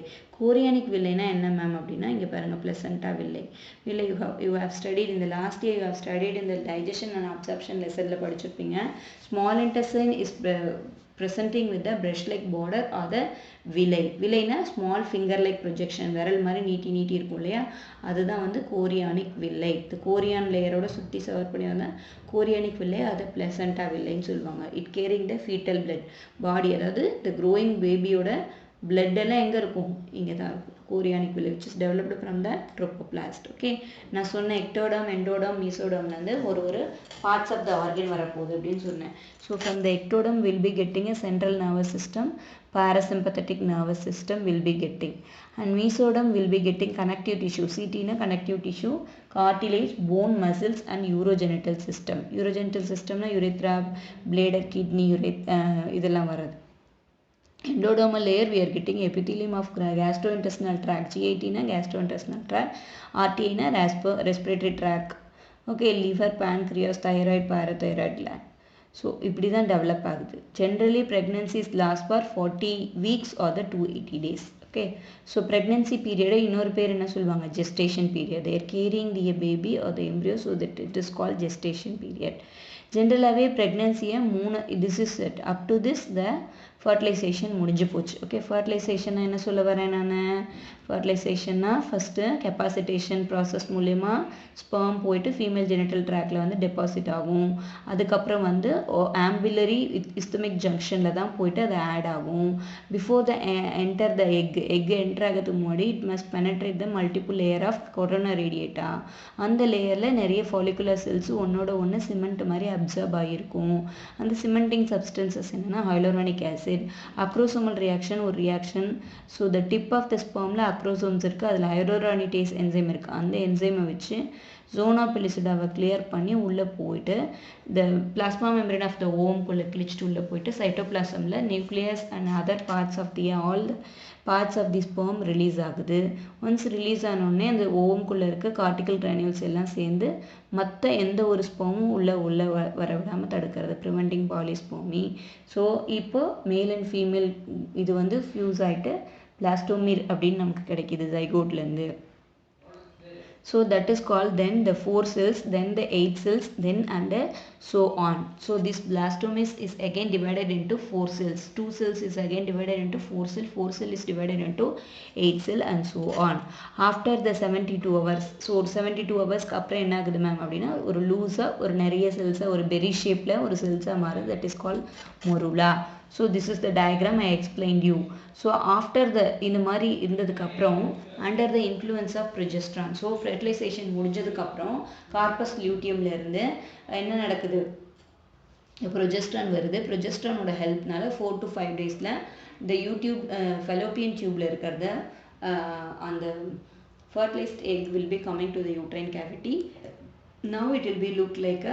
Chorionic villi na enna ma'am அப்படினா இங்க பாருங்க placenta villi. Villi you have studied in the last year, you have studied in the digestion and absorption lesson படிச்சிருப்பீங்க. Small intestine is presenting with the brush like border or the villi. Villi na small finger like projection, விரல் மாதிரி நீட்டி இருக்கும் இல்லையா, அதுதான் வந்து chorionic villi. இந்த chorion லேயரோட சுற்றி சவர் பண்ணி வந்தா chorionic villi, அது placenta villiன்னு சொல்லுவாங்க. It carrying the fetal blood body, அதாவது the growing babyயோட blood எல்லாம் எங்கே இருக்கும், இங்கே தான் இருக்கும். chorionic villi which is developed from the trophoblast. Okay, நான் சொன்ன ectoderm, endoderm, mesoderm வந்து ஒரு parts of the organ வரப்போகுது அப்படின்னு சொன்னேன். So from the ectoderm will be getting a central nervous system, parasympathetic nervous system will be getting, and mesoderm will be getting connective tissue. CT na connective tissue, cartilage, bone, muscles and urogenital system. Urogenital system na urethra, bladder, kidney, இதெல்லாம் வருது. Endodermal layer we are getting epithelium of gastrointestinal tract, GIT na gastrointestinal tract, RTA na respiratory tract. Okay, liver, pancreas, thyroid, parathyroid gland. So இப்படி தான் develop ஆகுது. Generally pregnancies last for 40 weeks or the 280 days. Okay, so pregnancy period இன்னொரு பேர் என்ன சொல்லுவாங்க, gestation period. They are carrying the baby or the embryo, so that it is called gestation period. ஜென்ரலாகவே ப்ரெக்னென்சியை this is it. Up to this the fertilization முடிஞ்சு போச்சு. Okay, fertilisation என்ன சொல்ல வரேன் நான், ஃபர்டிலைசேஷன்னா ஃபஸ்ட்டு கெப்பாசிட்டேஷன் ப்ராசஸ் மூலயமா ஸ்பெர்ம் போயிட்டு female genital ட்ராக்ல வந்து டெபாசிட் ஆகும். அதுக்கப்புறம் வந்து ஆம்பிலரி இஸ்தமிக் ஜங்ஷனில் தான் போயிட்டு அது ஆட் ஆகும். Before the enter the egg enter ஆகிறதுக்கு முன்னாடி it must penetrate the multiple layer of corona radiata. அந்த லேயரில் நிறைய ஃபாலிகுலர் செல்ஸ் ஒன்னோட ஒன்று சிமெண்ட் மாதிரி அப்சர்வ் ஆகியிருக்கும். அந்த சிமெண்டிங் சப்ஸ்டன்சஸ் என்னென்னா ஹைலோரானிக் ஆசிட், acrosomal reaction ஒரு reaction. So the tip of the spermல acrosomes இருக்கு, அதில் hyaluronidase enzyme இருக்கு. அந்த என்சைமை வச்சு zona pellucidaவை கிளியர் பண்ணி உள்ளே போயிட்டு the plasma membrane of the ovum குள்ளே கிழிச்சிட்டு உள்ளே போயிட்டு சைட்டோபிளாசமில் nucleus and other parts of the all parts of the sperm release ஆகுது. ஒன்ஸ் ரிலீஸ் ஆனோடனே அந்த ஓவம்குள்ளே இருக்க கார்டிகல் கிரானியூல்ஸ் எல்லாம் சேர்ந்து மற்ற எந்த ஒரு ஸ்பெர்மும் உள்ளே வர விடாமல் தடுக்கிறது, ப்ரிவெண்டிங் பாலிஸ்பெர்மி. ஸோ இப்போ மேல் அண்ட் ஃபீமேல் இது வந்து ஃபியூஸ் ஆகிட்டு பிளாஸ்டோமீர் அப்படின்னு நமக்கு கிடைக்கிது ஜைகோட்லேருந்து. So that is called then the 4 cells, then the 8 cells, then and so on. So this blastomeres is again divided into 4 cells. 2 cells is again divided into 4 cells. 4 cell is divided into 8 cell and so on. After the 72 hours, so 72 hours அப்புறம் என்ன ஆகுது ma'am அப்படின்னா ஒரு லூஸாக ஒரு நிறைய செல்ஸாக ஒரு பெரி ஷேப்பில் ஒரு செல்ஸாக மாறுது. that is called morula. So this is the diagram I explained you. So after the இந்த மாதிரி இருந்ததுக்கு அப்புறம் under the influence of progesterone, so fertilization முடிஞ்சதுக்கு அப்புறம் கார்பஸ் லியூட்டியம்ல இருந்து என்ன நடக்குது, ப்ரொஜெஸ்ட்ரான் வருது. ப்ரொஜெஸ்ட்ரானோட ஹெல்ப்னால 4 to 5 டேஸில் இந்த யூடியூப் ஃபெலோப்பியன் டியூப்ல இருக்கிறத அந்த fertilized egg will be coming to the uterine cavity. Now it will be look like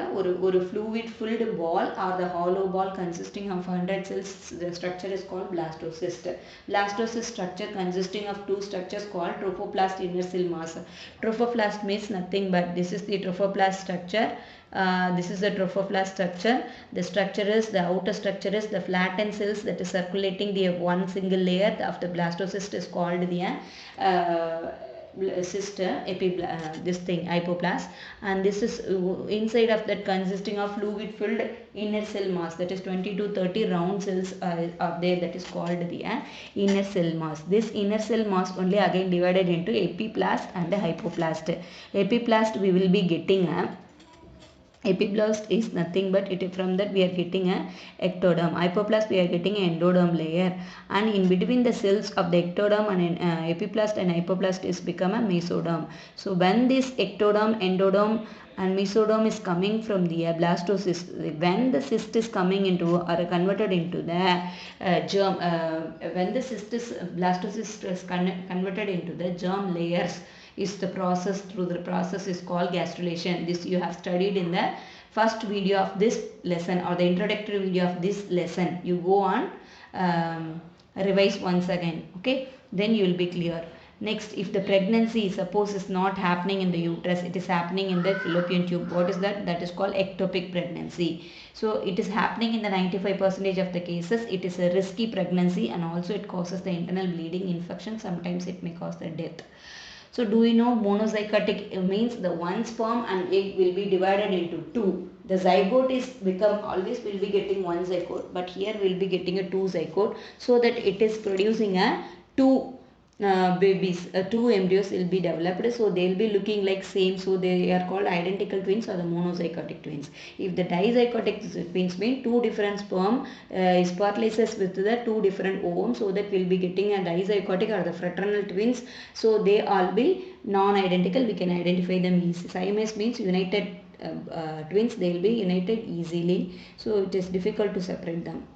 ஒரு fluid filled ball or the hollow ball consisting of 100 cells. The structure is called blastocyst. Blastocyst structure consisting of 2 structures called trophoblast, inner cell mass. Trophoblast means nothing but this is the trophoblast structure. This is the trophoblast structure. The structure is, the outer structure is the flattened cells that is circulating the one single layer of the blastocyst is called the cyst, this thing hypoblast, and this is inside of that consisting of fluid filled inner cell mass, that is 20 to 30 round cells are there, that is called the inner cell mass. This inner cell mass only again divided into epiblast and hypoblast. Epiblast we will be getting epiblast is nothing but it from that we are getting a ectoderm. Hypoblast we are getting an endoderm layer, and in between the cells of the ectoderm and epiblast and hypoblast is become a mesoderm. So when this ectoderm, endoderm and mesoderm is coming from the blastocyst, when the cyst is coming into or converted into the germ, when the cyst is blastocyst is converted into the germ layers, is the process, through the process is called gastrulation. This you have studied in the first video of this lesson or the introductory video of this lesson. You go on revise once again, okay, then you will be clear. Next, if the pregnancy suppose is not happening in the uterus, it is happening in the fallopian tube. What is that? That is called ectopic pregnancy. So it is happening in the 95% of the cases. It is a risky pregnancy and also it causes the internal bleeding, infection. Sometimes it may cause the death. So do you know monozygotic means the one sperm and egg will be divided into two. The zygote is become always will be getting one zygote, but here we will be getting a two zygote, so that it is producing a two babies, two embryos will be developed, so they will be looking like same, so they are called identical twins or the monozygotic twins. If the dizygotic twins mean two different sperm is fertilizes with the two different ovum, so that we will be getting a dizygotic or the fraternal twins, so they all be non-identical, we can identify them easily. Siamese means united twins, they will be united easily, so it is difficult to separate them.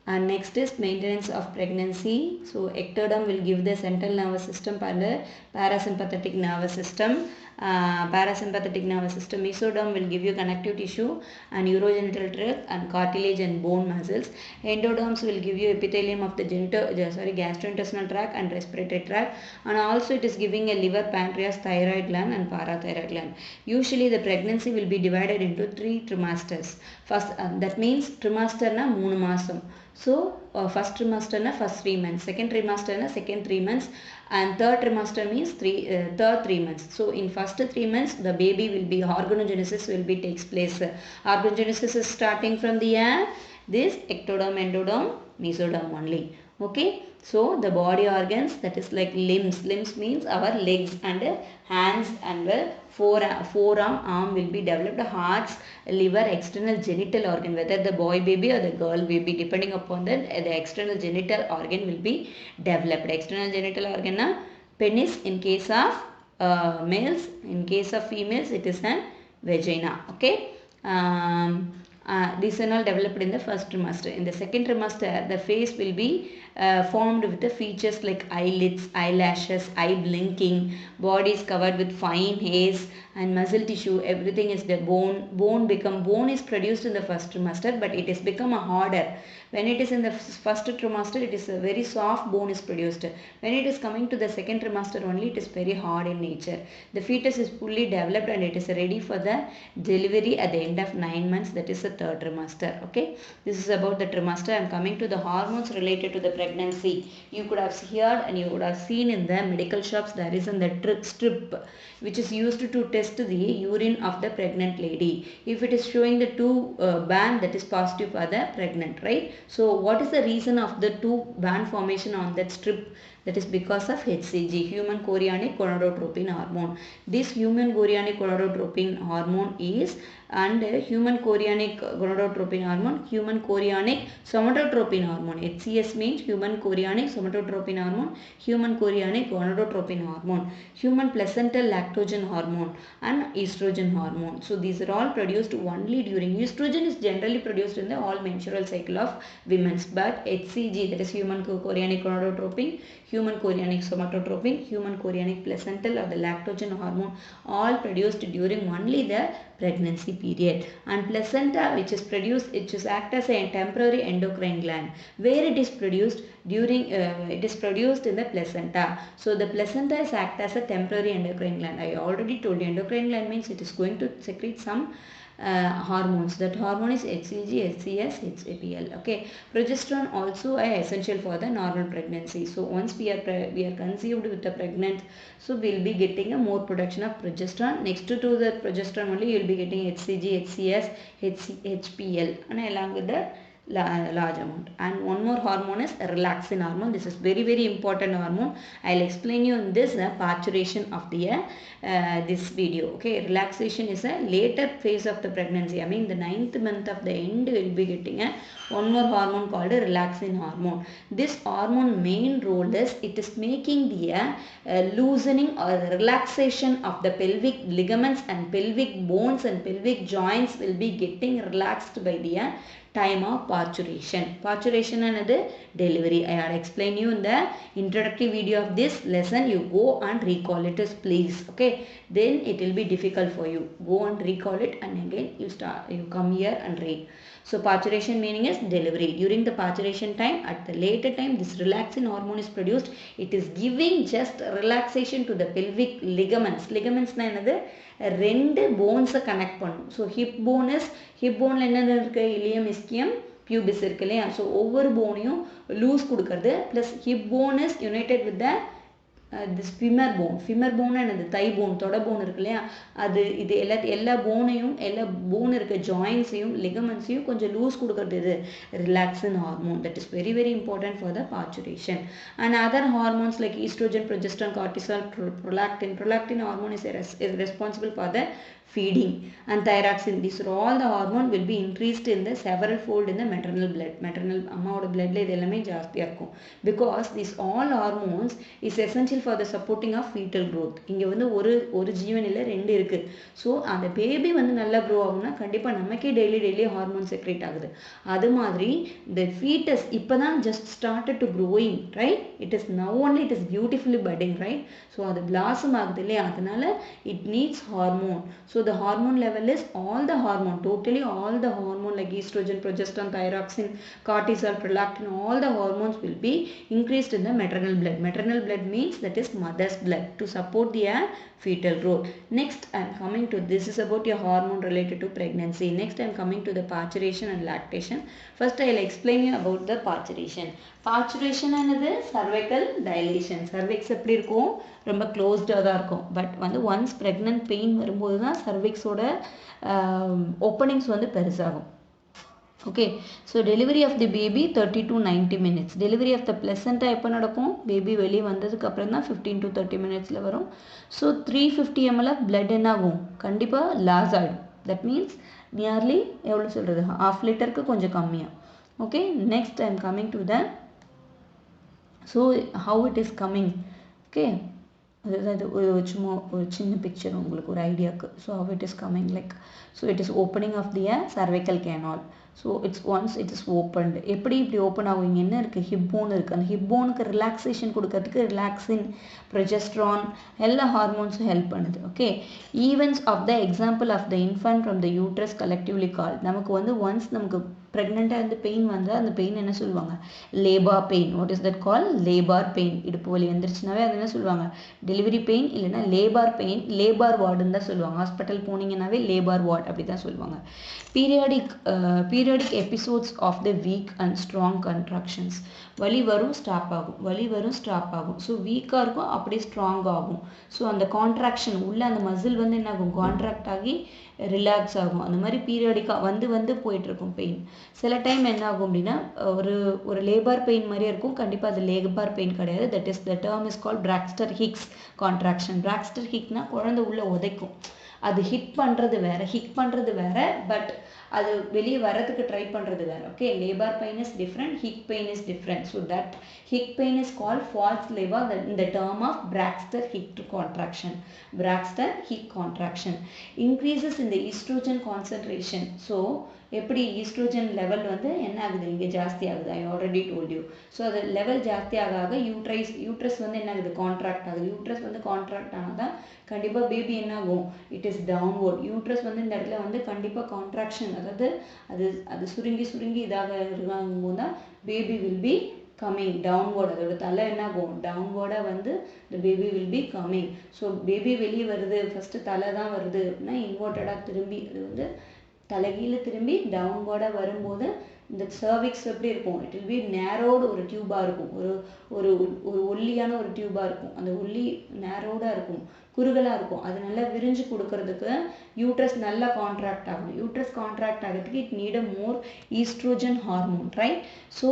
And next is maintenance of pregnancy. So ectoderm will give the central nervous system and the parasympathetic nervous system. Mesoderm will give you connective tissue and urogenital tract and cartilage and bone muscles. Endoderms will give you epithelium of the gastrointestinal tract and respiratory tract, and also it is giving a liver, pancreas, thyroid gland and parathyroid gland. Usually the pregnancy will be divided into 3 trimesters. First that means trimester na 3 masam. So first trimester na first 3 months, second trimester na second 3 months, and third trimester means third 3 months. So in first 3 months the baby will be organogenesis will be takes place. Organogenesis is starting from the this ectoderm, endoderm, mesoderm only. Okay, so the body organs, that is like limbs. Limbs means our legs and hands and forearm, arm will be developed. Hearts, liver, external genital organ, whether the boy baby or the girl baby, depending upon that, the external genital organ will be developed. External genital organ, penis in case of males, in case of females it is an vagina. Okay. These are all developed in the first trimester. In the second trimester, the face will be formed with the features like eyelids, eyelashes, eye blinking, body is covered with fine hairs and muscle tissue. Everything is the bone. Bone is produced in the first trimester, but it has become a harder. When it is in the first trimester, it is a very soft bone is produced. When it is coming to the second trimester only, it is very hard in nature. The fetus is fully developed and it is ready for the delivery at the end of 9 months, that is the third trimester. Okay, this is about the trimester. I am coming to the hormones related to the pregnancy. You could have heard and you would have seen in the medical shops there is the strip which is used to test the urine of the pregnant lady. If it is showing the 2 band, that is positive for the pregnant, right? So what is the reason of the 2 band formation on that strip? That is because of HCG, human chorionic gonadotropin hormone. This human chorionic gonadotropin hormone is, and human chorionic gonadotropin hormone, human chorionic somatotropin hormone. HCS means human chorionic somatotropin hormone, human chorionic gonadotropin hormone, human placental lactogen hormone and estrogen hormone. So these are all produced only during, estrogen is generally produced in the all menstrual cycle of women's, but HCG, that is human chorionic gonadotropin, human chorionic somatotropin, human chorionic placental or the lactogen hormone, all produced during only the pregnancy period. And placenta, which is produced, it is act as a temporary endocrine gland, where it is produced during it is produced in the placenta. So the placenta is act as a temporary endocrine gland. I already told you endocrine gland means it is going to secrete some hormones. That hormone is HCG, HCS, HAPL. Okay, progesterone also is essential for the normal pregnancy. So once we are conceived with the pregnant, so we will be getting a more production of progesterone. Next to the progesterone only you will be getting HCG, HCS, HPL, and along with the large amount. And one more hormone is relaxin hormone. This is very important hormone. I'll explain you in this parturition of the this video. Okay, relaxation is a later phase of the pregnancy. I mean the 9th month of the end will be getting a one more hormone called a relaxin hormone. This hormone main role is it is making the loosening or relaxation of the pelvic ligaments and pelvic bones and pelvic joints will be getting relaxed by the time of parturition. Parturition and the delivery. I had explained you in the introductory video of this lesson. You go and recall it please. Okay. Then it will be difficult for you. Go and recall it and again you come here and read. So parturition meaning is delivery. During the parturition time, at the later time, this relaxin hormone is produced. It is giving just relaxation to the pelvic ligaments. Ligaments na enadhu ரெண்டு போன்ஸை connect பண்ணும். So hip போனில் என்னென்ன இருக்குது, ileum, இஸ்கியம், pubis இருக்கு இல்லையா. So ஒவ்வொரு போனையும் loose கொடுக்கறது. Plus hip phone is United with the this femur bone என்னது, தை போன், தொட போன் இருக்கு இல்லையா. அது இது எல்லா போனையும், எல்லா போன் இருக்க ஜாயின்ஸையும் லிகமெண்ட்ஸையும் கொஞ்சம் லூஸ் கொடுக்கறது இது ரிலாக்ஸின் hormone. That is very very important for the parturition. And other hormones like estrogen, progesterone, cortisol, prolactin hormone is responsible for the feeding, and thyroxine. These are all the hormone will be increased in the several fold in the maternal blood. Maternal அம்மாவோட bloodல இது எல்லாமே ஜாஸ்தியாக இருக்கும். Because these all hormones is essential for the supporting of fetal growth. இங்கே வந்து ஒரு ஜீவன் இல்லை, ரெண்டு இருக்கு. ஸோ அந்த பேபி வந்து நல்லா க்ரோ ஆகும்னா கண்டிப்பாக நமக்கே டெய்லி ஹார்மோன் செக்ரேட் ஆகுது. அது மாதிரி the fetus இப்போ தான் just started to growing, right? It is now only it is beautifully budding, right? So அது blossom ஆகுது இல்லையா, அதனால it needs hormone. So the hormone level is totally all the hormone like estrogen, progesterone, thyroxine, cortisol, prolactin, all the hormones will be increased in the maternal blood. Maternal blood means that is mother's blood to support the fetal growth. Next I am coming to, this is about your hormone related to pregnancy. Next I am coming to the parturition and lactation. First I will explain you about the parturition. Parturition ஆனது cervical dilation. cervix எப்படி இருக்கும், ரொம்ப க்ளோஸ்டாக தான் இருக்கும். But வந்து once pregnant pain வரும்போது தான் சர்விக்ஸோட openings வந்து பெருசாகும். Okay, so delivery of the baby 30 to 90 minutes. Delivery of the placenta எப்போ நடக்கும், பேபி வெளியே வந்ததுக்கு அப்புறம் தான் 15 to 30 minutes வரும். ஸோ 350 ml ஆஃப் பிளட் என்ன ஆகும், கண்டிப்பாக லாஸ் ஆகிடும். தட் மீன்ஸ் நியர்லி எவ்வளோ சொல்கிறது, 1/2 லிட்டருக்கு கொஞ்சம் கம்மியாக. Okay, next I am coming to the, so how it is coming. Okay, அதாவது சும்மா ஒரு சின்ன பிக்சர் உங்களுக்கு ஒரு ஐடியாவுக்கு. So how it is coming like, so it is opening of the cervical canal. So once it is opened. எப்படி இப்படி open ஆகும், இங்கே என்ன இருக்குது, ஹிப் போன் இருக்குது. அந்த ஹிப் போனுக்கு ரிலாக்ஸேஷன் கொடுக்கறதுக்கு ரிலாக்ஸின், ப்ரொஜெஸ்ட்ரான் எல்லா ஹார்மோன்ஸும் ஹெல்ப் பண்ணுது. Okay, events of the example of the infant from the uterus collectively call. நமக்கு வந்து ஒன்ஸ் நமக்கு ப்ரெக்னெண்ட்டாக இருந்து பெயின் வந்தால் அந்த பெயின் என்ன சொல்லுவாங்க, labour pain. What is that call, labour pain. இடுப்பு வலி வந்துருச்சுனாவே அது என்ன சொல்லுவாங்க, டெலிவரி பெயின், இல்லைனா லேபார் பெயின். லேபார் வார்டுன்னு தான் சொல்லுவாங்க. ஹாஸ்பிட்டல் போனீங்கன்னாவே லேபார் வார்டு அப்படி தான் சொல்லுவாங்க. Periodic episodes of the weak and strong contractions. வலி வரும், ஸ்டாப் ஆகும், வலி வரும், ஸ்டாப் ஆகும். ஸோ வீக்காக இருக்கும், அப்படியே ஸ்ட்ராங் ஆகும். ஸோ அந்த கான்ட்ராக்ஷன் உள்ள அந்த மசில் வந்து என்ன ஆகும், கான்ட்ராக்ட் ஆகி ரிலாக்ஸ் ஆகும். அந்த மாதிரி பீரியாடிக்காக வந்து போயிட்டுருக்கும் பெயின். சில டைம் என்ன ஆகும் அப்படின்னா ஒரு லேபார் பெயின் மாதிரியே இருக்கும், கண்டிப்பாக அது லேபார் பெயின் கிடையாது. The term is called Braxton Hicks contraction. Braxton ஹிக்னா குழந்தை உள்ள உதைக்கும். அது ஹிட் பண்ணுறது வேற, பட் அது வெளியே வர்றதுக்கு ட்ரை பண்ணுறது வேறு. Okay, labour pain is different, hick pain is different. So that hick pain is called false labour in the term of Braxton Hicks contraction. Braxton Hicks contraction increases in the estrogen concentration. So எப்படி oestrogen level வந்து என்ன ஆகுது, இங்கே ஜாஸ்தி ஆகுது. I already told you. So அது level ஜாஸ்தி ஆக யூட்ரஸ் வந்து என்ன ஆகுது, கான்ட்ராக்ட் ஆகுது. யூட்ரஸ் வந்து கான்ட்ராக்ட் ஆனால் தான் கண்டிப்பாக பேபி என்ன ஆகும், இட் இஸ் டவுன்வோர்ட். யூட்ரஸ் வந்து இந்த இடத்துல வந்து கண்டிப்பாக கான்ட்ராக்ஷன், அதாவது அது சுருங்கி இதாக இருக்கும்போது தான் baby will be coming downward. அதோட தலை என்ன ஆகும், டவுன்வோர்டாக வந்து the baby will be coming. So baby வெளியே வருது, ஃபஸ்ட்டு தலை தான் வருது அப்படின்னா இன்வெர்ட்டடாக திரும்பி அது வந்து தலைகீழ திரும்பி டவுன்வோர்டாக வரும்போது இந்த சர்விக்ஸ் எப்படி இருக்கும், இட் வில் பி நேரோடு ஒரு டியூபாக இருக்கும், ஒரு ஒல்லியான ஒரு டியூபாக இருக்கும். அந்த ஒல்லி நேரோடாக இருக்கும், குறுகலாக இருக்கும். அது நல்லா விரிஞ்சு கொடுக்கறதுக்கு யூட்ரஸ் நல்லா கான்ட்ராக்ட் ஆகும். யூட்ரஸ் கான்ட்ராக்ட் ஆகிறதுக்கு it need a more oestrogen hormone, right? So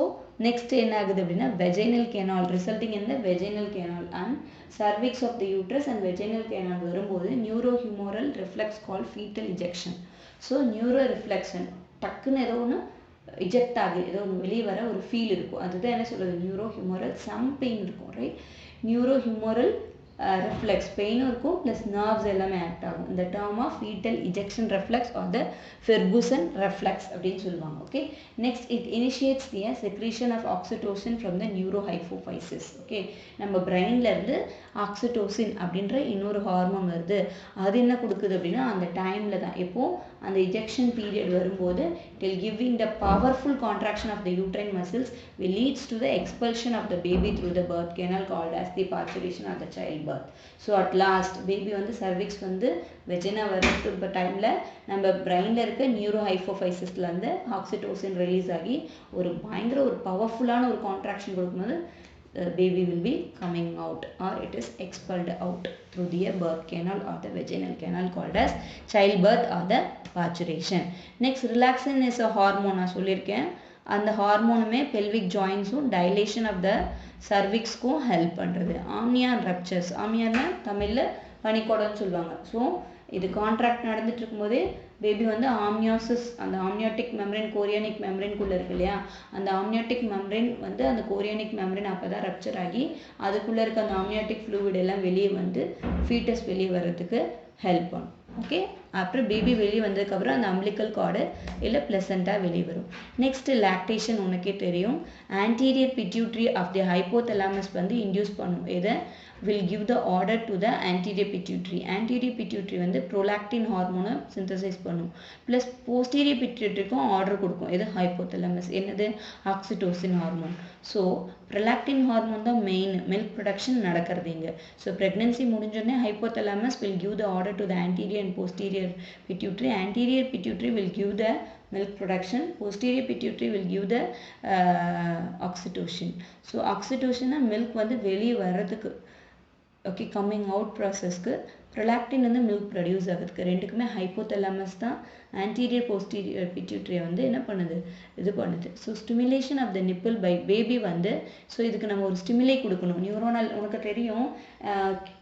next என்ன ஆகுது அப்படின்னா vaginal canal, resulting in the vaginal canal and cervix of the uterus and vaginal canal வரும்போது neurohumoral reflex call foetal ejection. So neuro reflection டக்குன்னு ஏதோ ஒன்று eject ஆகுது, ஏதோ ஒன்று வெளியே வர ஒரு ஃபீல் இருக்கும். அதுதான் என்ன சொல்கிறது, நியூரோஹியூமரல் சம் பெயின் இருக்கும், ரைட்? நியூரோஹியூமரல் reflex பெயினும் இருக்கும் ப்ளஸ் நர்வ்ஸ் எல்லாமே ஆக்ட் ஆகும். இந்த term of foetal ejection reflex or the Ferguson reflex அப்படின்னு சொல்லுவாங்க. Okay, next it initiates the secretion of oxytocin from the neurohypophysis. Okay, நம்ம பிரெயின்லேருந்து ஆக்சிடோசின் அப்படின்ற இன்னொரு ஹார்மோன் வருது. அது என்ன கொடுக்குது அப்படின்னா அந்த டைமில் தான், எப்போ அந்த ejection period வரும்போது it will giving the powerful contraction of the uterine muscles will leads to the expulsion of the baby through the birth canal called as the parturition or the childbirth. So at last baby வந்து cervix வந்து vagina வரது டைம்ல நம்ம பிரெயின்ல இருக்க neuro ஹைபோஃபைசிஸ்ல இருந்து oxytocin release ஆகி ஒரு பயங்கர ஒரு பவர்ஃபுல்லான ஒரு கான்ட்ராக்ஷன் கொடுக்கும்போது the baby will be coming out or it is expelled out through the birth canal or the vaginal canal called as childbirth or the parturition. Next, relaxin is a hormone நான் சொல்லியிருக்கேன். அந்த ஹார்மோனுமே pelvic joints-உம் dilation of the cervix-க்கும் help பண்ணுறது. ஆம்னியா ரப்சர்ஸ், ஆம்னியான்னா தமிழில் பனிக்கோடன்னு சொல்லுவாங்க. ஸோ இது கான்ட்ராக்ட் நடந்துட்டு இருக்கும்போதே பேபி வந்து ஆம்னியோசிஸ், அந்த ஆம்னியோட்டிக் மெம்ப்ரேன் கோரியானிக் மெம்ப்ரேன்குள்ளே இருக்கு இல்லையா, அந்த ஆம்னியோட்டிக் மெம்ப்ரேன் வந்து அந்த கோரியானிக் மெம்ப்ரேன் அப்போ தான் ரப்சர் ஆகி அதுக்குள்ளே இருக்க அந்த ஆம்னியோட்டிக் ஃப்ளூவிட் எல்லாம் வெளியே வந்து ஃபீட்டஸ் வெளியே வர்றதுக்கு ஹெல்ப் பண்ணும். ஓகே, அப்புறம் பேபி வெளியே வந்ததுக்கப்புறம் அந்த அம்பிளிக்கல் கார்டு இல்லை பிளசண்டாக வெளியே வரும். நெக்ஸ்ட் லாக்டேஷன் உனக்கே தெரியும். Anterior pituitary of the hypothalamus வந்து இன்டியூஸ் பண்ணும். எதை will give the order to the anterior pituitary. Anterior pituitary வந்து prolactin ஹார்மோனை synthesize பண்ணும். ப்ளஸ் posterior pituitaryக்கும் ஆர்டர் கொடுக்கும். எது hypothalamus, என்னது oxytocin hormone. So prolactin hormone தான் மெயின் மில்க் ப்ரொடக்ஷன் நடக்கிறது இங்கே. ஸோ ப்ரெக்னென்சி முடிஞ்சோடனே hypothalamus will give the order to the anterior and posterior pituitary. Anterior pituitary will give the milk production, posterior pituitary will give the oxytocin. So oxytocin milk வந்து வெளியே வர்றதுக்கு okay coming out ப்ராசஸ்க்கு, prolactin வந்து milk produce ஆகிறதுக்கு, ரெண்டுக்குமே hypothalamus தான் anterior posterior பிட்யூட்ரியை வந்து என்ன பண்ணுது, இது பண்ணுது. So stimulation of the nipple by baby வந்து, ஸோ இதுக்கு நம்ம ஒரு ஸ்டிமுலே கொடுக்கணும். நியூரோனல் உனக்கு தெரியும்,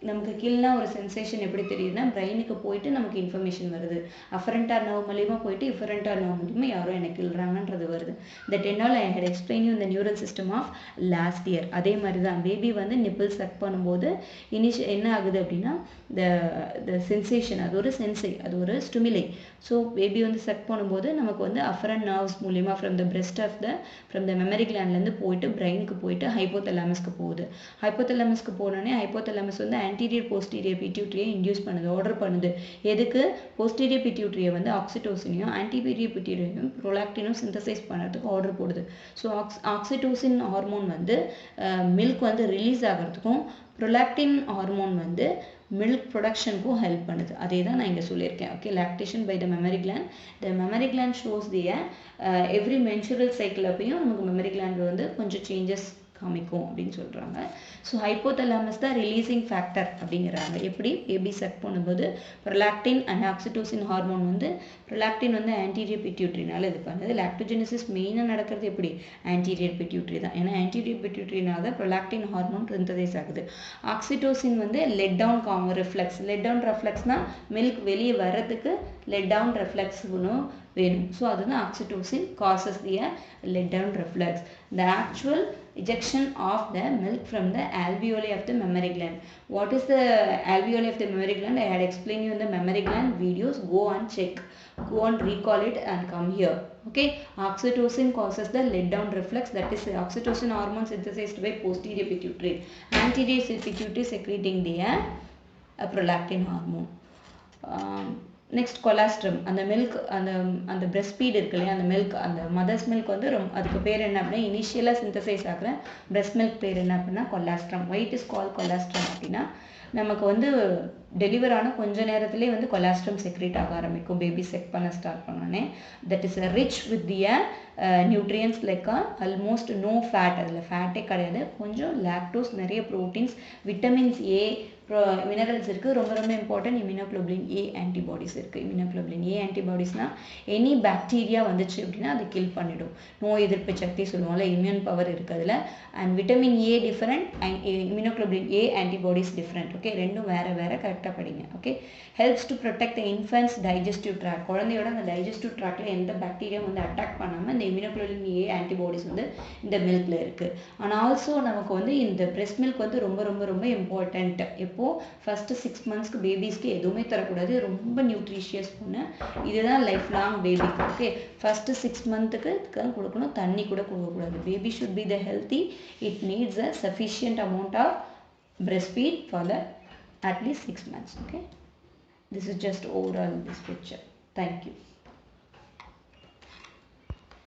நமக்கு கீழே ஒரு சென்சேஷன் எப்படி தெரியுதுன்னா பிரெயினுக்கு போயிட்டு நமக்கு இன்ஃபர்மேஷன் வருது. அஃபரண்டார் நர்வ் மூலியமாக போயிட்டு இஃபரண்டார் நர்வ் மூலியமாக யாரோ எனக்கு கிள்றாங்கன்றது வருது. That and all I had explain you இந்த neural system of last year. அதே மாதிரி தான் பேபி வந்து நிப்பிள் சக் பண்ணும்போது என்ன ஆகுது அப்படின்னா the sensation, அது ஒரு சென்சை, அது ஒரு ஸ்டிமுலை. ஸோ பேபி வந்து சக் பண்ணும்போது நமக்கு வந்து அஃபரண்ட் நர்வ்ஸ் மூலியமாக ஃப்ரம் த மெமரி கிளாண்ட்லேருந்து போயிட்டு பிரெயினுக்கு போயிட்டு ஹைப்போதலாமஸ்க்கு போகுது. ஹைப்போதலாமஸ்க்கு போனோடனே ஹைப்போதலாமஸ் வந்து ஆன்டீரியர் போஸ்டீரியர் பிட்யூட்ரியை இன்டியூஸ் பண்ணுது, ஆர்டர் பண்ணுது. எதுக்கு? போஸ்டீரியர் பிட்யூட்ரியை வந்து ஆக்சிடோசினையும் ஆன்டிபீரியர் பிட்யூட்ரியையும் ப்ரோலாக்டினும் சிந்தசைஸ் பண்ணுறதுக்கு ஆர்டர் போடுது. ஸோ ஆக்சிடோசின் ஹார்மோன் வந்து மில்க் வந்து ரிலீஸ் ஆகிறதுக்கும், ப்ரொலாக்டின் ஹார்மோன் வந்து மில்க் ப்ரொடக்ஷனுக்கும் ஹெல்ப் பண்ணுது. அதே தான் நான் இங்கே சொல்லியிருக்கேன். Okay, lactation by the mammary gland. The mammary gland shows the every menstrual cycle அப்பையும் நமக்கு மெமரி கிளாண்ட் வந்து கொஞ்சம் சேஞ்சஸ் காமிக்கும் அப்படின்னு சொல்கிறாங்க. ஸோ ஹைப்போதலாமஸ் தான் ரிலீசிங் ஃபேக்டர் அப்படிங்கிறாங்க. எப்படி? பேபி சக் பண்ணும்போது ப்ரொலாக்டின் அண்ட் ஆக்சிடோசின் ஹார்மோன் வந்து, ப்ரொலாக்டின் வந்து ஆன்டீரியர் பிட்யூட்ரினால இது பண்ணுது. லாக்டோஜெனிசிஸ் மெயினாக நடக்கிறது எப்படி? ஆன்டீரியர் பிட்யூட்ரி தான். ஏன்னா ஆன்டீரியர் பிட்யூட்ரினால தான் ப்ரொலாக்டின் ஹார்மோன் சிந்தசைஸ் ஆகுது. ஆக்சிடோசின் வந்து let down reflex. Let down ரெஃப்ளெக்ஸ்னால் மில்க் வெளியே வர்றதுக்கு லெட் டவுன் ரெஃப்ளெக்ஸ் வேணும். ஸோ அதுதான் oxytocin causes the let down reflex. The actual ejection of the milk from the alveoli of the mammary gland. What is the alveoli of the mammary gland? I had explained you in the mammary gland videos. Go and check, go and recall it and come here. Okay, oxytocin causes the let down reflex, that is oxytocin hormone synthesized by posterior pituitary. Anterior pituitary secreting the prolactin hormone. Next colostrum. அந்த milk அந்த breast feed இருக்கு இல்லையா, அந்த milk, அந்த mothers milk வந்து அதுக்கு பேர் என்ன அப்படின்னா, இனிஷியலாக சிந்தசைஸ் ஆகிற பிரெஸ்ட் மில்க் பேர் என்ன அப்படின்னா colostrum. White is call colostrum அப்படின்னா, நமக்கு வந்து டெலிவர் ஆன கொஞ்ச நேரத்துலேயே வந்து கொலாஸ்ட்ரம் செக்ரேட் ஆக ஆரம்பிக்கும் பேபி செக் பண்ண ஸ்டார்ட் பண்ணோன்னே. That is rich with the nutrients like almost no fat. அதில் ஃபேட்டே கிடையாது, கொஞ்சம் லாக்டோஸ், நிறைய ப்ரோட்டீன்ஸ், விட்டமின்ஸ் ஏ, மினரல்ஸ் இருக்குது. ரொம்ப ரொம்ப இம்பார்ட்டன்ட் இம்யூனோக்ளோபுலின் ஏ ஆன்டிபாடிஸ் இருக்குது. இம்யூனோக்ளோபுலின் ஏ ஆன்டிபாடிஸ்னால் எனி பாக்டீரியா வந்துச்சு அப்படின்னா அது கில் பண்ணிடும். நோய் எதிர்ப்பு சக்தி சொல்லுவோம்ல, இம்யூன் பவர் இருக்குது அதில். And vitamin A different and immunoglobulin A antibodies different. Okay, ரெண்டும் வேறு வேறு, கரெக்டாக படிங்க. Okay, helps to protect the infants digestive track. குழந்தையோட அந்த டைஜஸ்டிவ் ட்ராக்ல எந்த பாக்டீரியா வந்து அட்டாக் பண்ணாமல் இந்த இம்யூனோக்ளோபுலின் ஏ ஆன்டிபாடிஸ் வந்து இந்த மில்கில் இருக்குது. அண்ட் ஆல்சோ நமக்கு வந்து இந்த பிரெஸ்ட் மில்க் வந்து ரொம்ப ரொம்ப ரொம்ப இம்பார்ட்டண்ட். ஃபர்ஸ்ட் 6 மந்த்ஸ்க்கு பேபிஸ்க்கு எதுவுமே தரக்கூடாது, ரொம்ப நியூட்ரிஷியஸ் பொண்ணு, இதுதான் லைஃப் லாங் பேபிக்கு. ஓகே, ஃபர்ஸ்ட் 6 மந்த்துக்கு கொடுக்கணும், தண்ணி கூட கொடுக்கக்கூடாது. Baby should be the healthy, it needs a sufficient amount of breast feed for the at least 6 months. Okay, this is just overall this picture. Thank you.